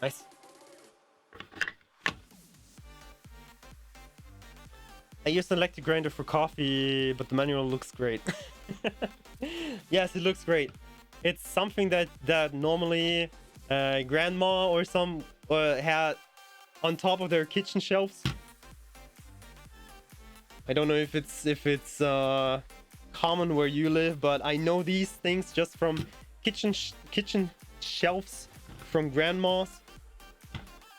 Nice. I used an electric grinder for coffee, but the manual looks great. Yes, it looks great. It's something that normally grandma or some had on top of their kitchen shelves. I don't know if it's common where you live, but I know these things just from kitchen shelves from grandmas.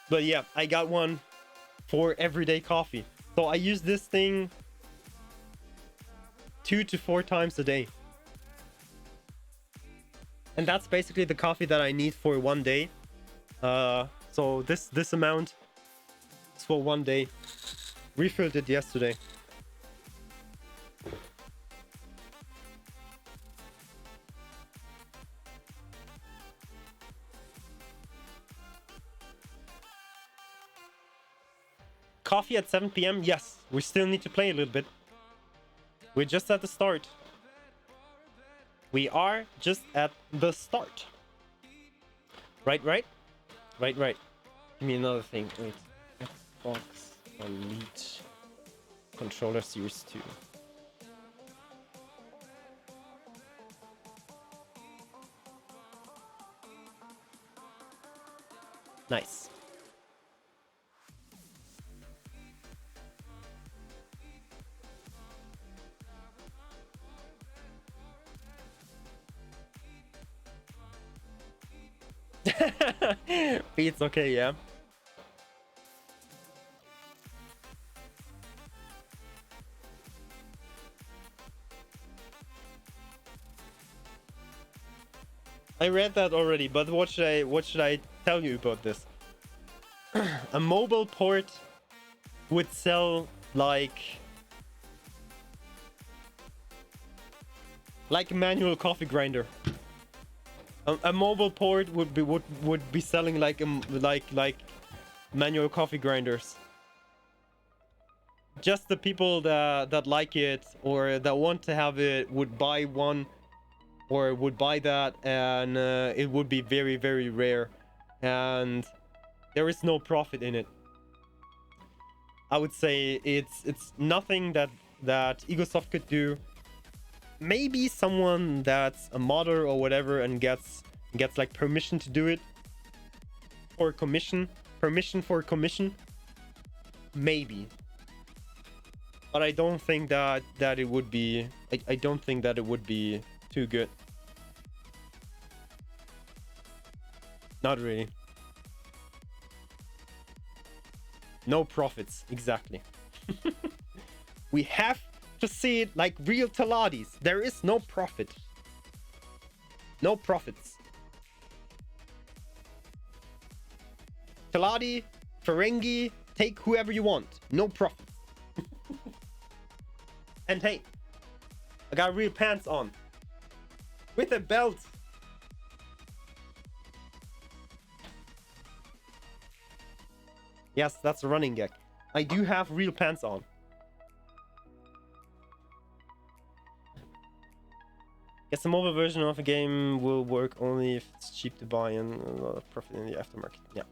But yeah, I got one for everyday coffee. So I use this thing 2 to 4 times a day. And that's basically the coffee that I need for one day. So this amount is for one day. Refilled it yesterday. Coffee at 7 p.m. Yes, we still need to play a little bit. We're just at the start. We are just at the start. Right. Give me another thing. Wait. Xbox Elite Controller Series 2. Nice. Beats okay, yeah. I read that already, but what should I tell you about this? A mobile port would sell like a manual coffee grinder. A mobile port would be selling like manual coffee grinders. Just the people that like it or that want to have it would buy one or would buy that, and it would be very, very rare, and there is no profit in it. I would say it's nothing that Egosoft could do. Maybe someone that's a modder or whatever and gets like permission to do it, or permission for commission, maybe. But I don't think that it would be. I don't think that it would be too good. Not really. No profits, exactly. We have to see it like real Teladis. There is no profit. No profits. Teladi, Ferengi, take whoever you want. No profits. And hey, I got real pants on. With a belt. Yes, that's a running gag. I do have real pants on. Guess the mobile version of a game will work only if it's cheap to buy and a lot of profit in the aftermarket. Yeah.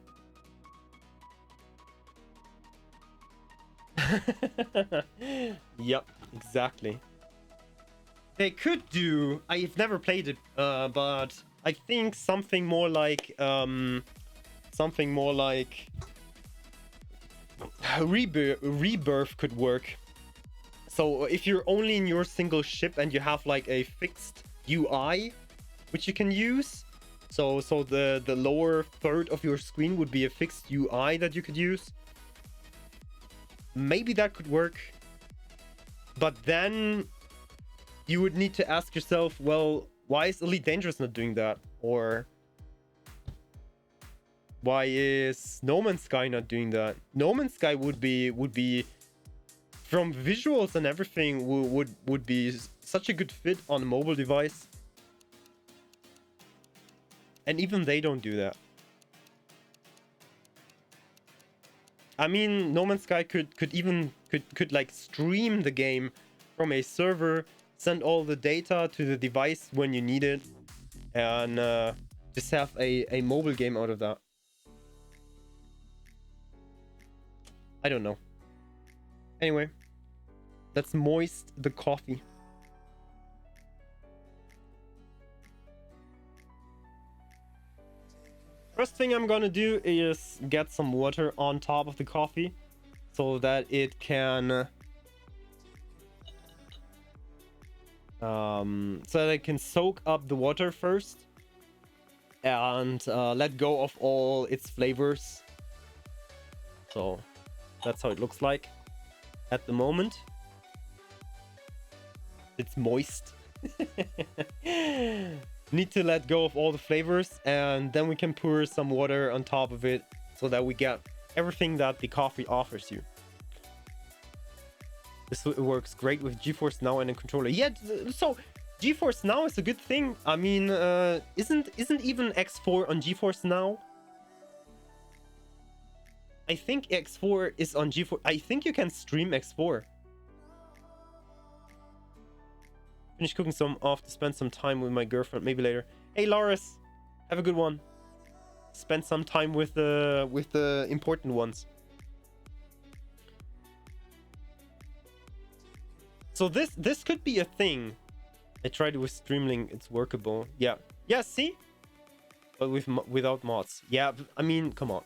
Yep, exactly. They could do. I've never played it, but I think something more like Rebirth could work. So if you're only in your single ship and you have like a fixed UI which you can use. So the lower third of your screen would be a fixed UI that you could use. Maybe that could work. But then you would need to ask yourself, well, why is Elite Dangerous not doing that? Or why is No Man's Sky not doing that? No Man's Sky would be from visuals and everything would be such a good fit on a mobile device. And even they don't do that. I mean, No Man's Sky could like stream the game from a server, send all the data to the device when you need it, and just have a mobile game out of that. I don't know. Anyway, let's moist the coffee. First thing I'm gonna do is get some water on top of the coffee so that it can soak up the water first and let go of all its flavors. So that's how it looks like at the moment. It's moist. Need to let go of all the flavors, and then we can pour some water on top of it so that we get everything that the coffee offers you. This works great with GeForce Now and a controller. Yeah, so GeForce Now is a good thing. I mean, isn't even X4 on GeForce Now? I think X4 is on GeForce. I think you can stream X4. Finish cooking some off to spend some time with my girlfriend, maybe later. Hey Loris, have a good one. Spend some time with the important ones. So this could be a thing. I tried it with Streamlink, it's workable. Yeah, see, but without mods. Yeah, I mean, come on.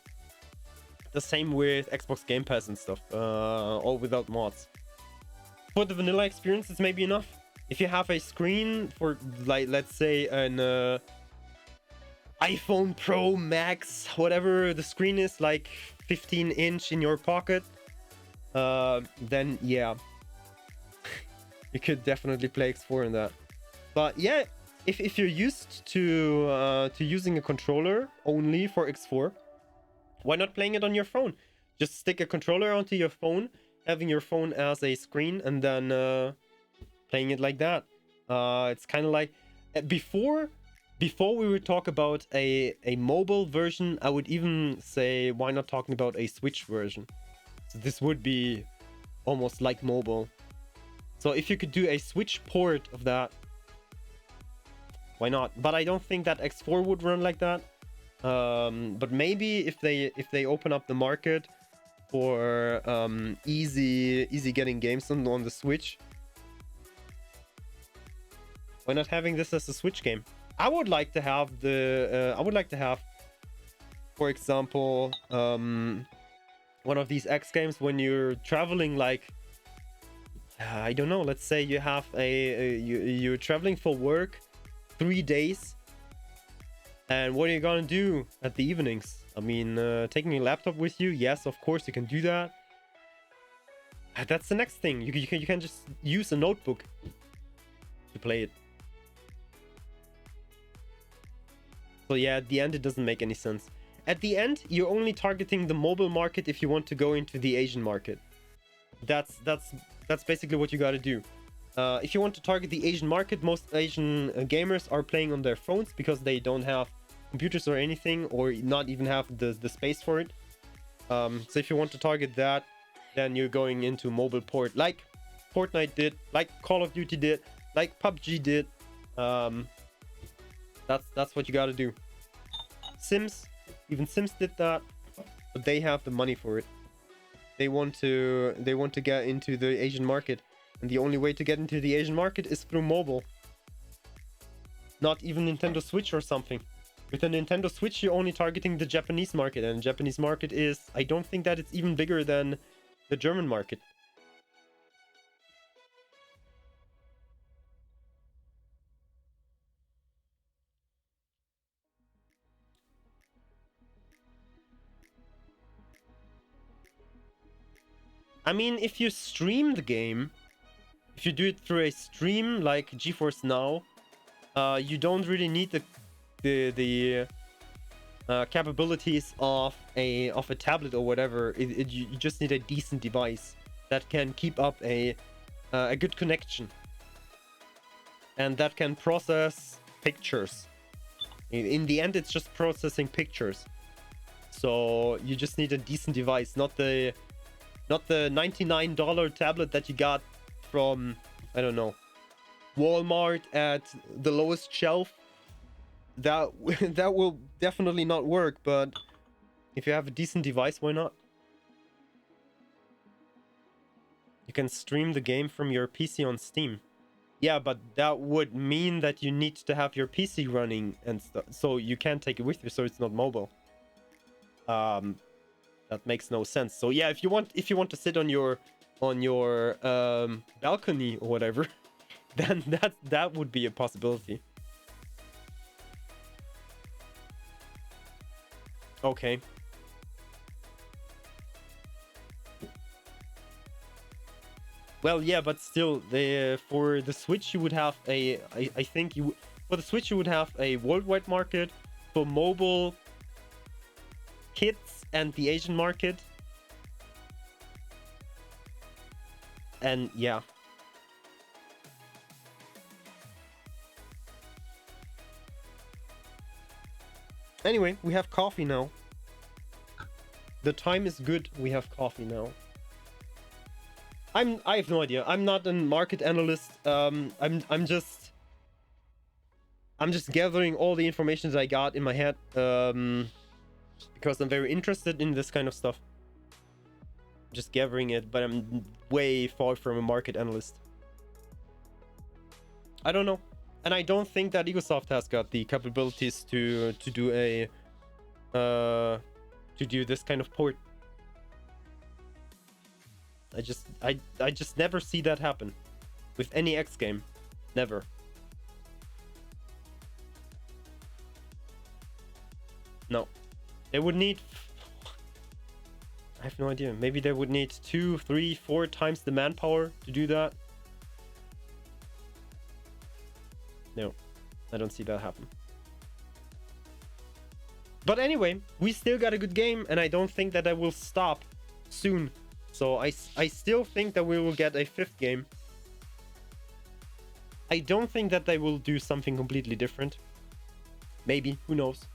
The same with Xbox Game Pass and stuff, all without mods. For the vanilla experience, it's maybe enough. If you have a screen for, like, let's say an iPhone Pro Max, whatever the screen is, like 15-inch in your pocket, then yeah, you could definitely play X4 in that. But yeah, if you're used to using a controller only for X4, why not playing it on your phone? Just stick a controller onto your phone, having your phone as a screen, and then playing it like that. It's kind of like before we would talk about a mobile version, I would even say, why not talking about a Switch version? So this would be almost like mobile. So if you could do a Switch port of that, why not? But I don't think that X4 would run like that. But maybe if they open up the market for easy getting games on the Switch, why not having this as a Switch game? I would like to have for example, one of these X games when you're traveling, like, I don't know, let's say you have you're traveling for work 3 days, and what are you gonna do at the evenings? I mean, taking your laptop with you, yes, of course you can do that. That's the next thing. You can just use a notebook to play it. So yeah, at the end, it doesn't make any sense. At the end, you're only targeting the mobile market if you want to go into the Asian market. That's basically what you got to do. If you want to target the Asian market, most Asian gamers are playing on their phones because they don't have computers or anything, or not even have the space for it. So if you want to target that, then you're going into mobile port, like Fortnite did, like Call of Duty did, like PUBG did. That's what you got to do. Sims, even Sims did that, but they have the money for it. They want to get into the Asian market, and the only way to get into the Asian market is through mobile. Not even Nintendo Switch or something. With a Nintendo Switch, you're only targeting the Japanese market, and the Japanese market is, I don't think that it's even bigger than the German market. I mean, if you stream the game, if you do it through a stream like GeForce Now, you don't really need the capabilities of a tablet or whatever. You just need a decent device that can keep up a good connection and that can process pictures. In the end, it's just processing pictures. So you just need a decent device, not the $99 tablet that you got from, I don't know, Walmart at the lowest shelf. That will definitely not work, but if you have a decent device, why not? You can stream the game from your PC on Steam. Yeah, but that would mean that you need to have your PC running and stuff, so you can't take it with you, so it's not mobile. That makes no sense. So yeah, if you want to sit on your balcony or whatever, then that would be a possibility. Okay. Well, yeah, but still, for the Switch you would have I think for the Switch you would have a worldwide market for mobile kits and the Asian market. And yeah. Anyway, we have coffee now. The time is good. We have coffee now. I have no idea. I'm not a market analyst. I'm just gathering all the information that I got in my head, because I'm very interested in this kind of stuff. Just gathering it, but I'm way far from a market analyst. I don't know. And I don't think that Egosoft has got the capabilities to do this kind of port. I just never see that happen with any X game. Never. No. They would need, I have no idea. Maybe they would need 2, 3, 4 times the manpower to do that. No, I don't see that happen. But anyway, we still got a good game, and I don't think that I will stop soon. So I still think that we will get a 5th game. I don't think that they will do something completely different. Maybe, who knows?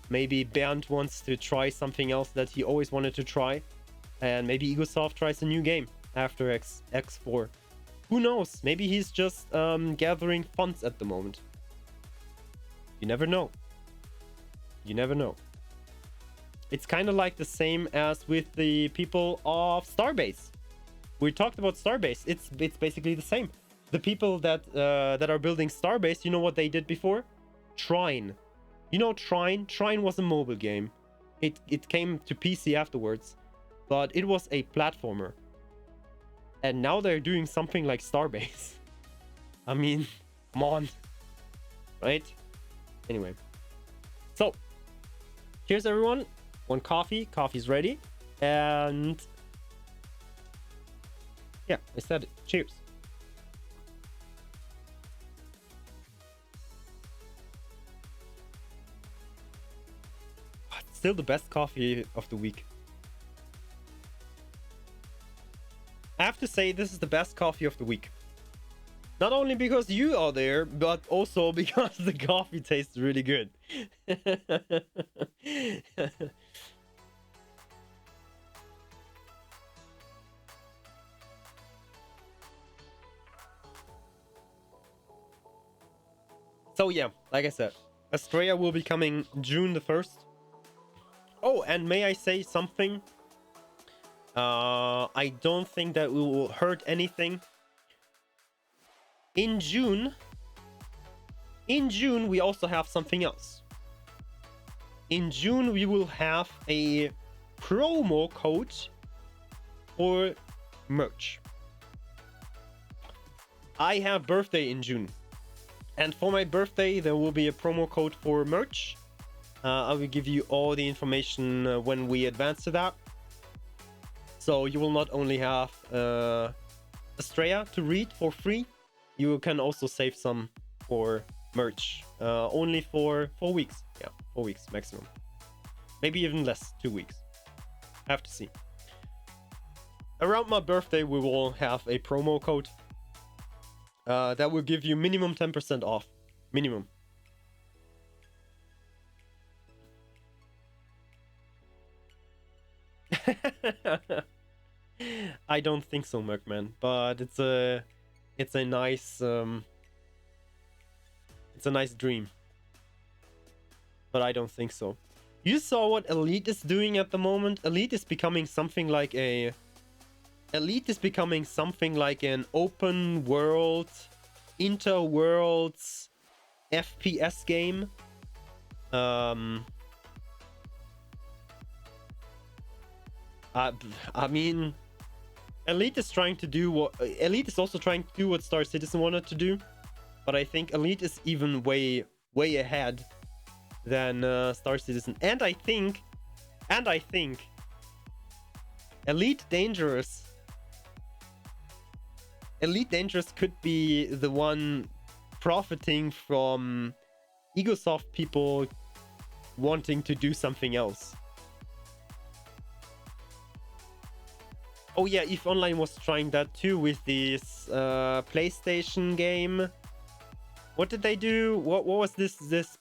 Maybe Bernd wants to try something else that he always wanted to try. And maybe Egosoft tries a new game after X4. Who knows? Maybe he's just gathering funds at the moment. You never know. You never know. It's kind of like the same as with the people of Starbase. We talked about Starbase. It's basically the same. The people that are building Starbase, you know what they did before? Trine. You know Trine? Trine was a mobile game. It came to PC afterwards, but it was a platformer. And now they're doing something like Starbase. I mean, come on. Right? Anyway. So, cheers everyone. One coffee. Coffee's ready. And yeah, I said it. Cheers. Still the best coffee of the week. I have to say, this is the best coffee of the week. Not only because you are there, but also because the coffee tastes really good. So yeah, like I said, Astrea will be coming June the 1st. Oh, and may I say something? I don't think that we will hurt anything. In June, we also have something else. In June, we will have a promo code for merch. I have birthday in June. And for my birthday, there will be a promo code for merch. I will give you all the information when we advance to that. So you will not only have Astrea to read for free, you can also save some for merch. Only for 4 weeks. Yeah, 4 weeks maximum. Maybe even less, 2 weeks. Have to see. Around my birthday, we will have a promo code that will give you minimum 10% off. Minimum. I don't think so, Merkman, but it's a nice dream. But I don't think so. You saw what Elite is doing at the moment? Elite is becoming something like an open world, interworlds FPS game. I mean, Elite is trying to do what Elite is also trying to do what Star Citizen wanted to do, but I think Elite is even way ahead than Star Citizen, and I think Elite Dangerous could be the one profiting from Egosoft people wanting to do something else. Oh yeah, EVE Online was trying that too with this PlayStation game. What did they do? What was this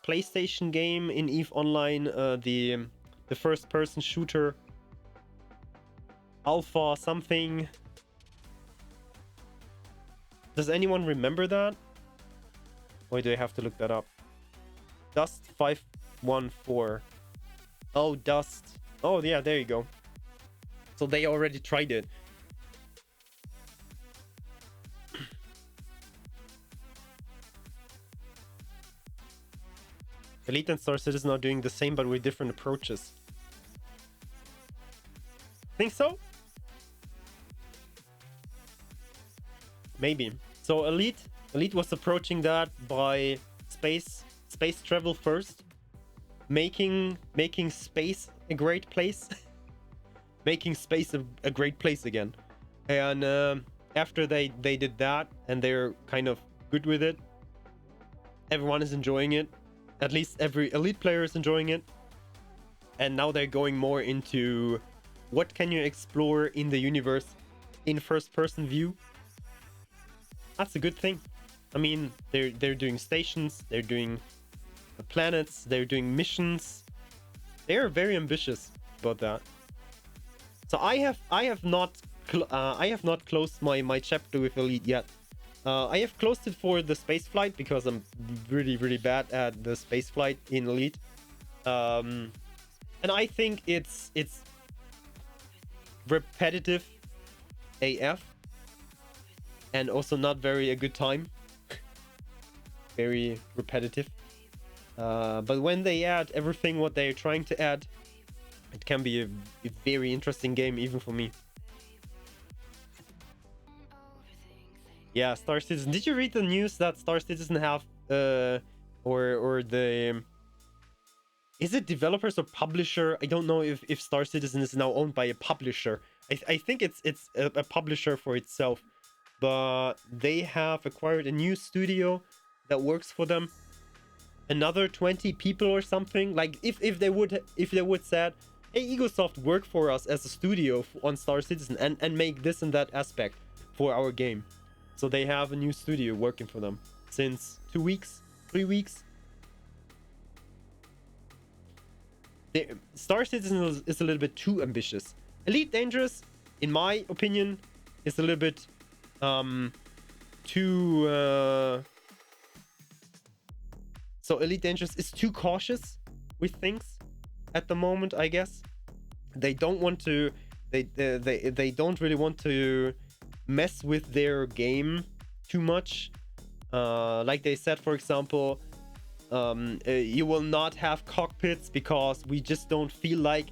PlayStation game in EVE Online? The first person shooter. Alpha something. Does anyone remember that? Or do I have to look that up? Dust 514. Oh, Dust. Oh yeah, there you go. So they already tried it. Elite and Star Citizen are doing the same, but with different approaches. Think so? Maybe. So Elite was approaching that by space travel first, making space a great place. Making space a great place again. And after they did that, and they're kind of good with it, everyone is enjoying it. At least every Elite player is enjoying it. And now they're going more into what can you explore in the universe in first-person view. That's a good thing. I mean, they're doing stations, they're doing planets, they're doing missions. They're very ambitious about that. So I have not closed my chapter with Elite yet. I have closed it for the space flight because I'm really bad at the space flight in Elite. And I think it's repetitive AF, and also not very a good time. Very repetitive. But when they add everything what they're trying to add, it can be a very interesting game even for me. Yeah, Star Citizen. Did you read the news that Star Citizen have or the is it developers or publisher? I don't know if Star Citizen is now owned by a publisher. I think it's a publisher for itself, but they have acquired a new studio that works for them. Another 20 people or something. Like if they would said, hey, Egosoft, work for us as a studio on Star Citizen and make this and that aspect for our game. So they have a new studio working for them since 2 weeks, 3 weeks. Star Citizen is a little bit too ambitious. Elite Dangerous, in my opinion, is a little bit too... So Elite Dangerous is too cautious with things at the moment, I guess. They don't want to... They don't really want to mess with their game too much. Like they said, for example, you will not have cockpits because we just don't feel like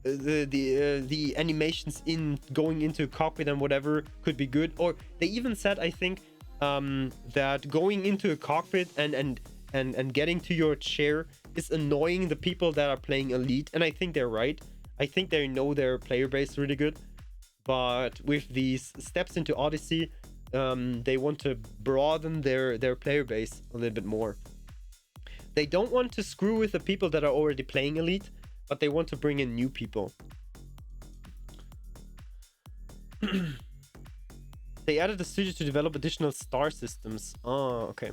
the animations in going into a cockpit and whatever could be good. Or they even said, I think, that going into a cockpit and getting to your chair is annoying the people that are playing Elite, and I think they're right. I think they know their player base really good. but with these steps into Odyssey, they want to broaden their player base a little bit more. They don't want to screw with the people that are already playing Elite, but they want to bring in new people. They added a studio to develop additional star systems. Oh, okay.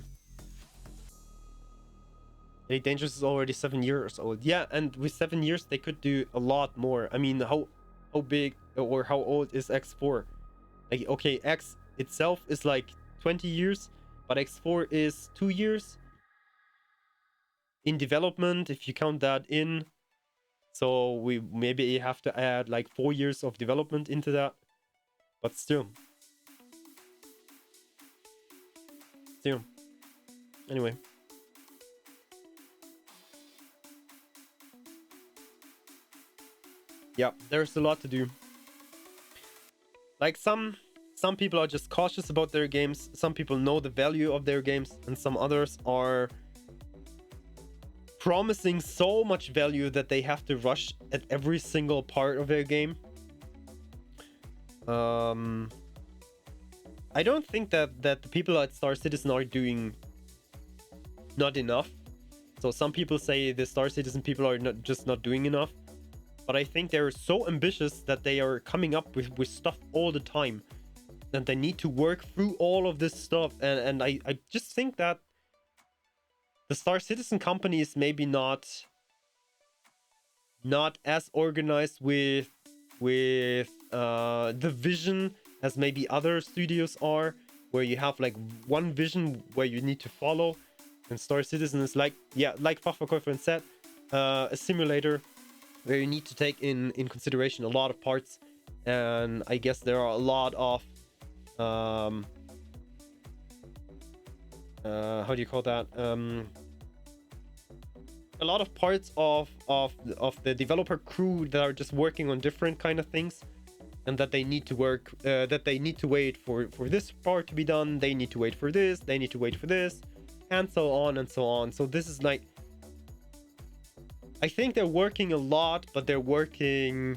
Elite Dangerous is already 7 years old. Yeah, and with 7 years they could do a lot more. I mean, how big or how old is X4? Like, okay, X itself is like 20 years, but X4 is 2 years in development, if you count that in. So we maybe have to add like 4 years of development into that, but still. Anyway. Yeah, there's a lot to do. Like some people are just cautious about their games, some people know the value of their games, and some others are promising so much value that they have to rush at every single part of their game. I don't think that the people at Star Citizen are doing not enough. So some people say the Star Citizen people are not doing enough. But I think they're so ambitious that they are coming up with stuff all the time. And they need to work through all of this stuff. And I just think that the Star Citizen company is maybe not as organized with the vision as maybe other studios are, where you have like one vision where you need to follow. And Star Citizen is like, yeah, like Fachverkäuferin said, a simulator where you need to take in consideration a lot of parts. And I guess there are a lot of how do you call that, a lot of parts of the developer crew that are just working on different kind of things, and that they need to work, that they need to wait for this part to be done, they need to wait for this, they need to wait for this, and so on and so on. So this is like, I think they're working a lot, but they're working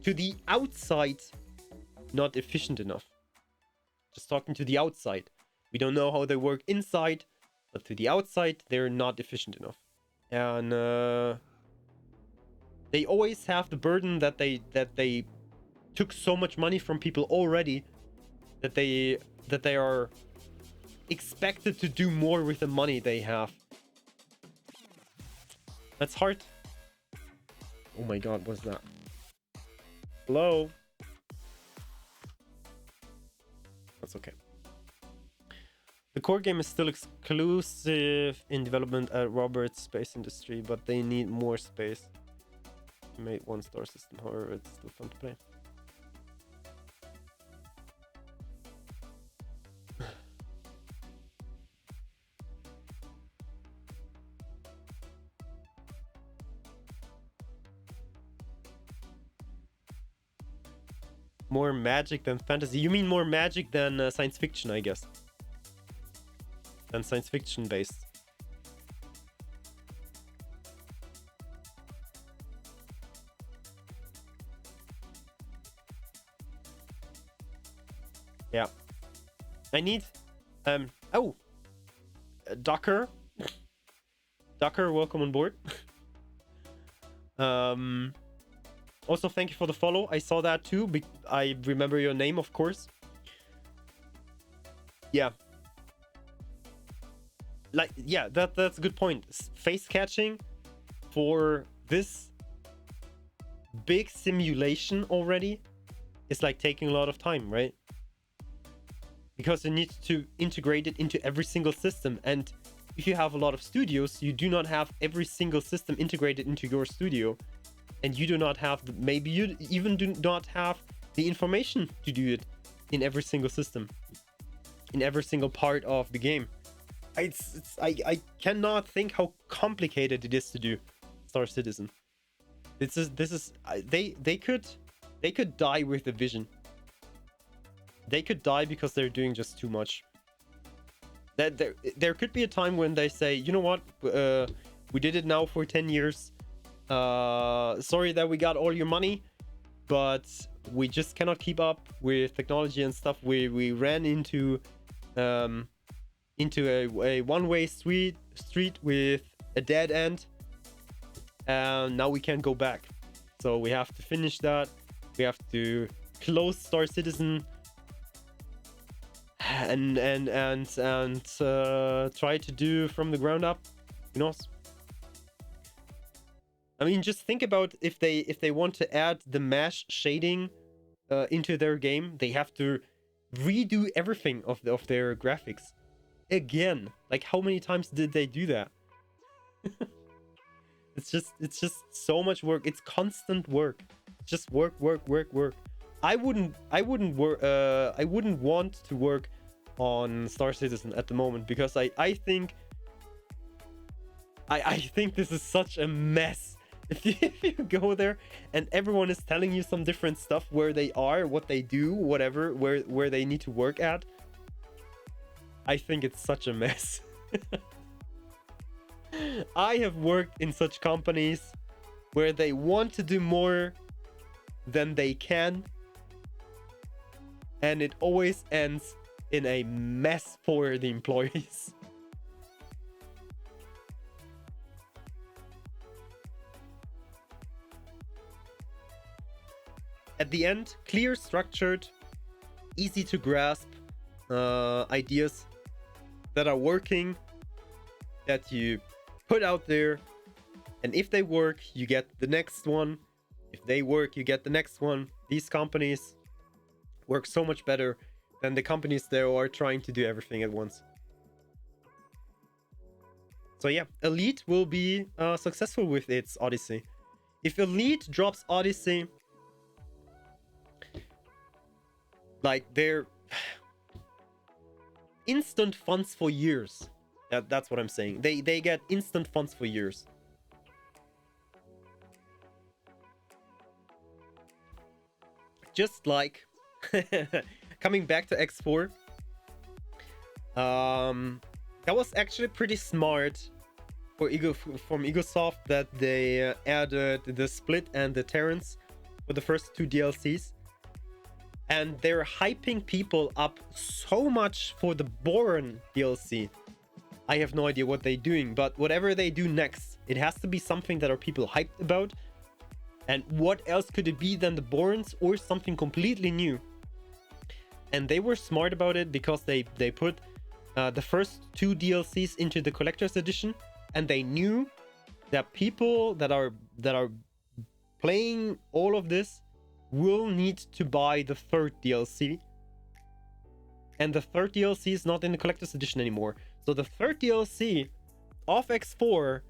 to the outside not efficient enough. Just talking to the outside, we don't know how they work inside, but to the outside they're not efficient enough. And they always have the burden that they took so much money from people already, that they are expected to do more with the money they have. That's hard. Oh my god, what's that? Hello? That's okay. The core game is still exclusive in development at Roberts Space Industry, but they need more space to make one star system. However, it's still fun to play. More magic than fantasy. You mean more magic than science fiction, I guess. Than science fiction based. Yeah. I need oh, Docker. Docker, welcome on board. Also, thank you for the follow. I saw that too. I remember your name, of course. Yeah. Like, yeah, that's a good point. Face catching for this big simulation already is like taking a lot of time, right? Because you need to integrate it into every single system. And if you have a lot of studios, you do not have every single system integrated into your studio. And you do not have, maybe you even do not have the information to do it in every single system, in every single part of the game. I cannot think how complicated it is to do Star Citizen. This is they could die with the vision. They could die because they're doing just too much. That there could be a time when they say, you know what, we did it now for 10 years. Sorry that we got all your money, but we just cannot keep up with technology and stuff. We ran into a one-way street with a dead end, and now we can't go back. So we have to finish that. We have to close Star Citizen and try to do from the ground up. Who knows? I mean, just think about if they want to add the mesh shading into their game, they have to redo everything of their graphics again. Like, how many times did they do that? It's just so much work. It's constant work. Just work. I wouldn't want to work on Star Citizen at the moment, because I think this is such a mess. If you go there and everyone is telling you some different stuff, where they are, what they do, whatever, where they need to work at, I think it's such a mess. I have worked in such companies where they want to do more than they can, and it always ends in a mess for the employees. At the end, clear, structured, easy to grasp ideas that are working, that you put out there, and if they work, you get the next one. If they work, you get the next one. These companies work so much better than the companies that are trying to do everything at once. So yeah, Elite will be successful with its Odyssey. If Elite drops Odyssey, like, they're instant funds for years. That's what I'm saying. They get instant funds for years. Just like coming back to X4, that was actually pretty smart from Egosoft that they added the Split and the Terrence for the first two DLCs. And they're hyping people up so much for the Bourne DLC. I have no idea what they're doing, but whatever they do next, it has to be something that are people hyped about. And what else could it be than the Bournes, or something completely new? And they were smart about it, because they put the first two DLCs into the collector's edition, and they knew that people that are playing all of this will need to buy the third DLC, and the third DLC is not in the collector's edition anymore. So the third DLC of X4,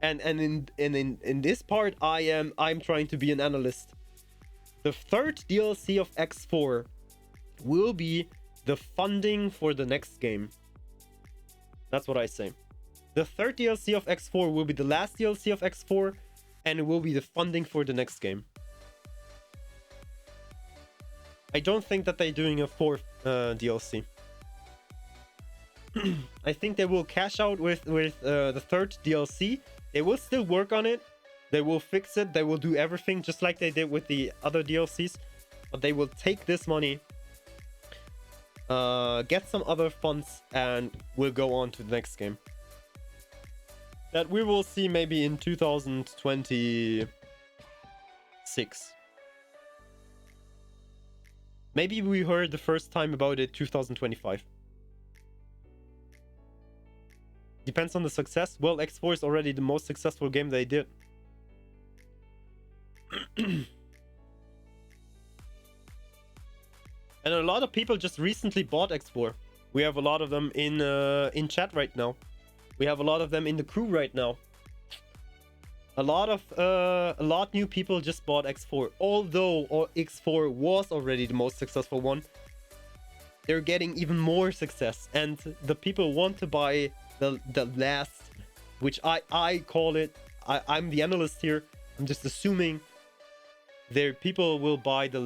and in this part I'm trying to be an analyst. The third DLC of X4 will be the funding for the next game. That's what I say. The third DLC of X4 will be the last DLC of X4, and it will be the funding for the next game. I don't think that they're doing a fourth DLC. I think they will cash out with the third DLC. They will still work on it. They will fix it. They will do everything just like they did with the other DLCs. But they will take this money, get some other funds, and will go on to the next game. That we will see maybe in 2026. Maybe we heard the first time about it 2025. Depends on the success. Well, X4 is already the most successful game they did. And a lot of people just recently bought X4. We have a lot of them in chat right now. We have a lot of them in the crew right now. A lot new people just bought X4. Although X4 was already the most successful one, they're getting even more success, and the people want to buy the last, which I call it. I'm the analyst here. I'm just assuming their people will buy the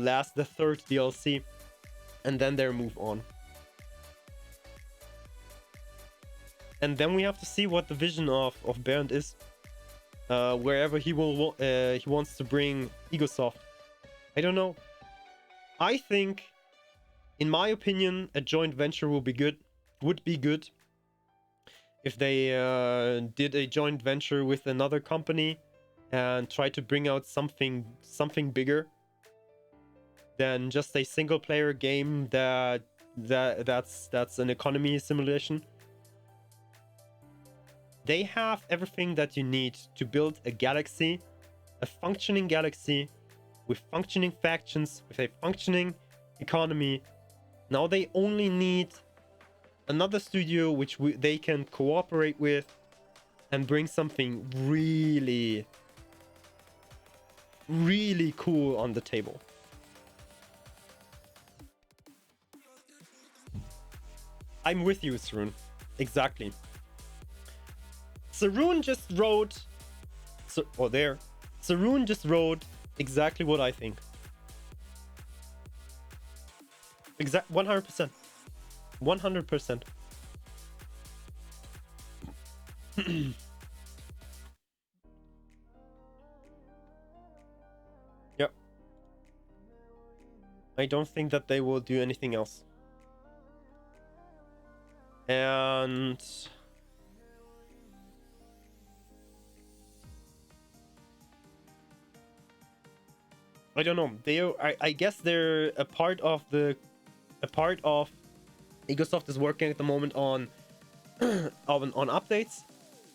third DLC, and then they'll move on. And then we have to see what the vision of Bernd is. Wherever he wants to bring Egosoft. I don't know. I think, in my opinion, a joint venture would be good if they did a joint venture with another company and try to bring out something bigger than just a single player game that's an economy simulation. They have everything that you need to build a galaxy, a functioning galaxy with functioning factions, with a functioning economy. Now they only need another studio which they can cooperate with and bring something really, really cool on the table. I'm with you, Sarun. Exactly. Sarun just wrote... Sarun just wrote exactly what I think. 100%. 100%. Yep. I don't think that they will do anything else. And... I don't know. I guess they're a part of Egosoft is working at the moment on on updates,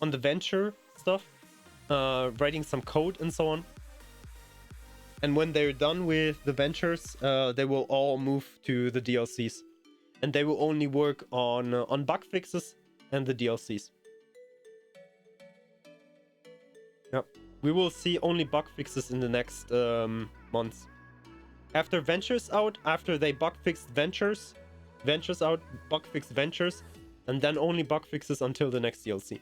on the venture stuff, writing some code and so on. And when they're done with the ventures, they will all move to the DLCs, and they will only work on bug fixes and the DLCs. Yep. We will see only bug fixes in the next months. After Ventures out, after they bug fixed Ventures out, bug fixed Ventures, and then only bug fixes until the next DLC.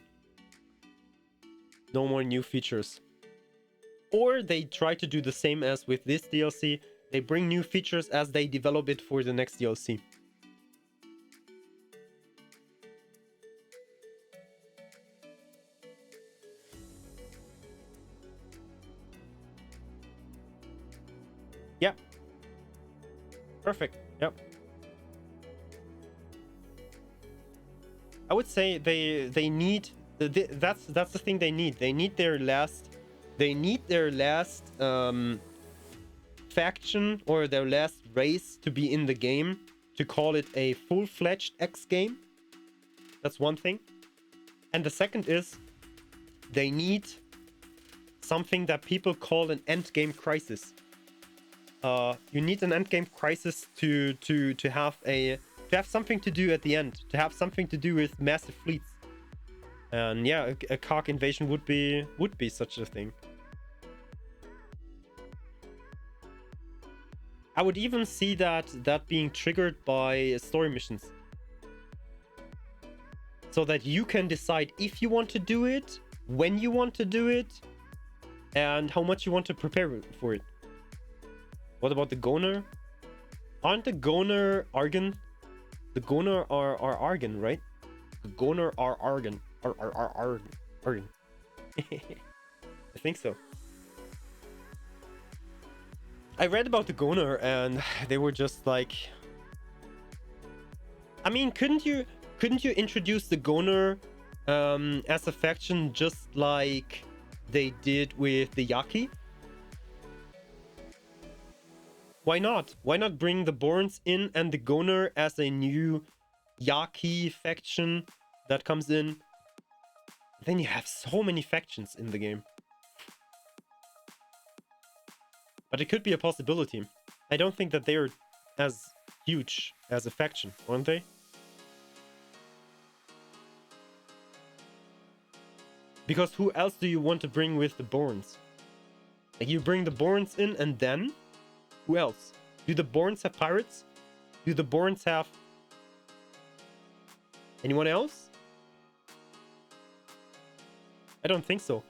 No more new features. Or they try to do the same as with this DLC. They bring new features as they develop it for the next DLC. Yeah. Perfect. Yep. I would say they need that's the thing they need. They need their last faction or their last race to be in the game to call it a full-fledged X game. That's one thing. And the second is they need something that people call an endgame crisis. You need an endgame crisis to have something to do at the end, to have something to do with massive fleets. And yeah, a Kark invasion would be such a thing. I would even see that being triggered by story missions, so that you can decide if you want to do it, when you want to do it, and how much you want to prepare for it. What about the Goner? Aren't the Goner Argon? The Goner are Argon, right? The Goner are Argon. Argon. I think so. I read about the Goner and they were just like... I mean, couldn't you introduce the Goner as a faction just like they did with the Yaki? Why not? Why not bring the Borns in and the Goner as a new Yaki faction that comes in? Then you have so many factions in the game. But it could be a possibility. I don't think that they're as huge as a faction, aren't they? Because who else do you want to bring with the Borns? Like, you bring the Borns in and then? Who else? Do the Borns have pirates? Do the Borns have... anyone else? I don't think so.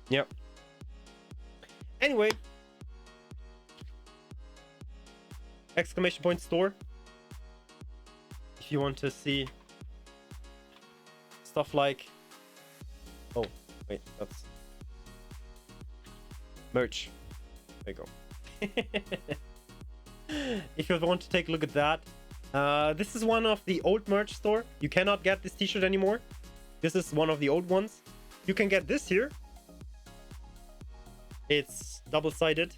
Yep. Anyway. Exclamation point store. if you want to see stuff like, oh wait, that's merch. There you go. If you want to take a look at that, this is one of the old merch store. You cannot get this t-shirt anymore. This is one of the old ones. You can get this here. It's double-sided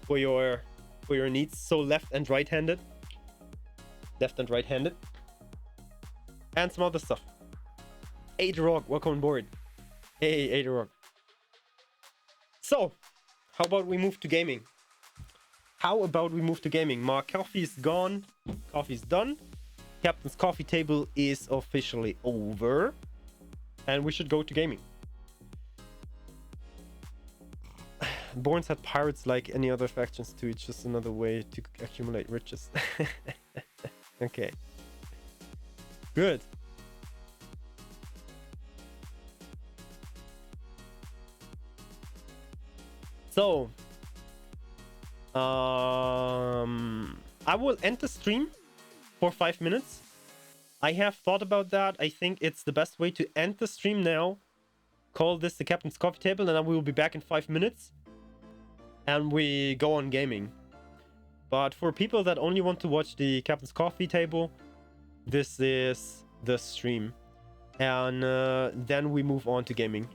for your needs, so left and right-handed. Left and right-handed. And some other stuff. Aderog, welcome on board. Hey, Aderog. So, how about we move to gaming? Mark, coffee is gone. Coffee's done. Captain's coffee table is officially over. And we should go to gaming. Borns had pirates like any other factions too. It's just another way to accumulate riches. Okay. Good. So, I will end the stream for 5 minutes. I have thought about that. I think it's the best way to end the stream now. Call this the Captain's Coffee Table, and then we will be back in 5 minutes. And we go on gaming. But for people that only want to watch the Captain's Coffee Table, this is the stream. And then we move on to gaming.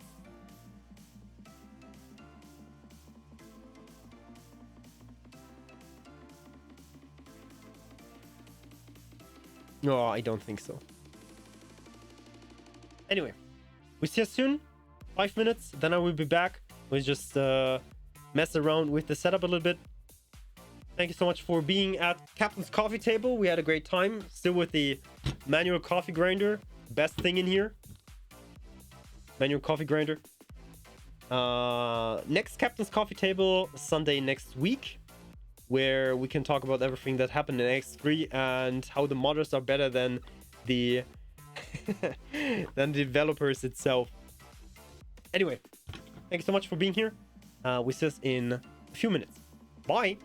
No, I don't think so. Anyway, we see you soon. 5 minutes, then I will be back. We'll just mess around with the setup a little bit. Thank you so much for being at Captain's Coffee Table. We had a great time. Still with the manual coffee grinder. Best thing in here. Manual coffee grinder. Next Captain's Coffee Table, Sunday next week, where we can talk about everything that happened in X3 and how the modders are better than the than the developers itself. Anyway, thank you so much for being here. We see us in a few minutes. Bye.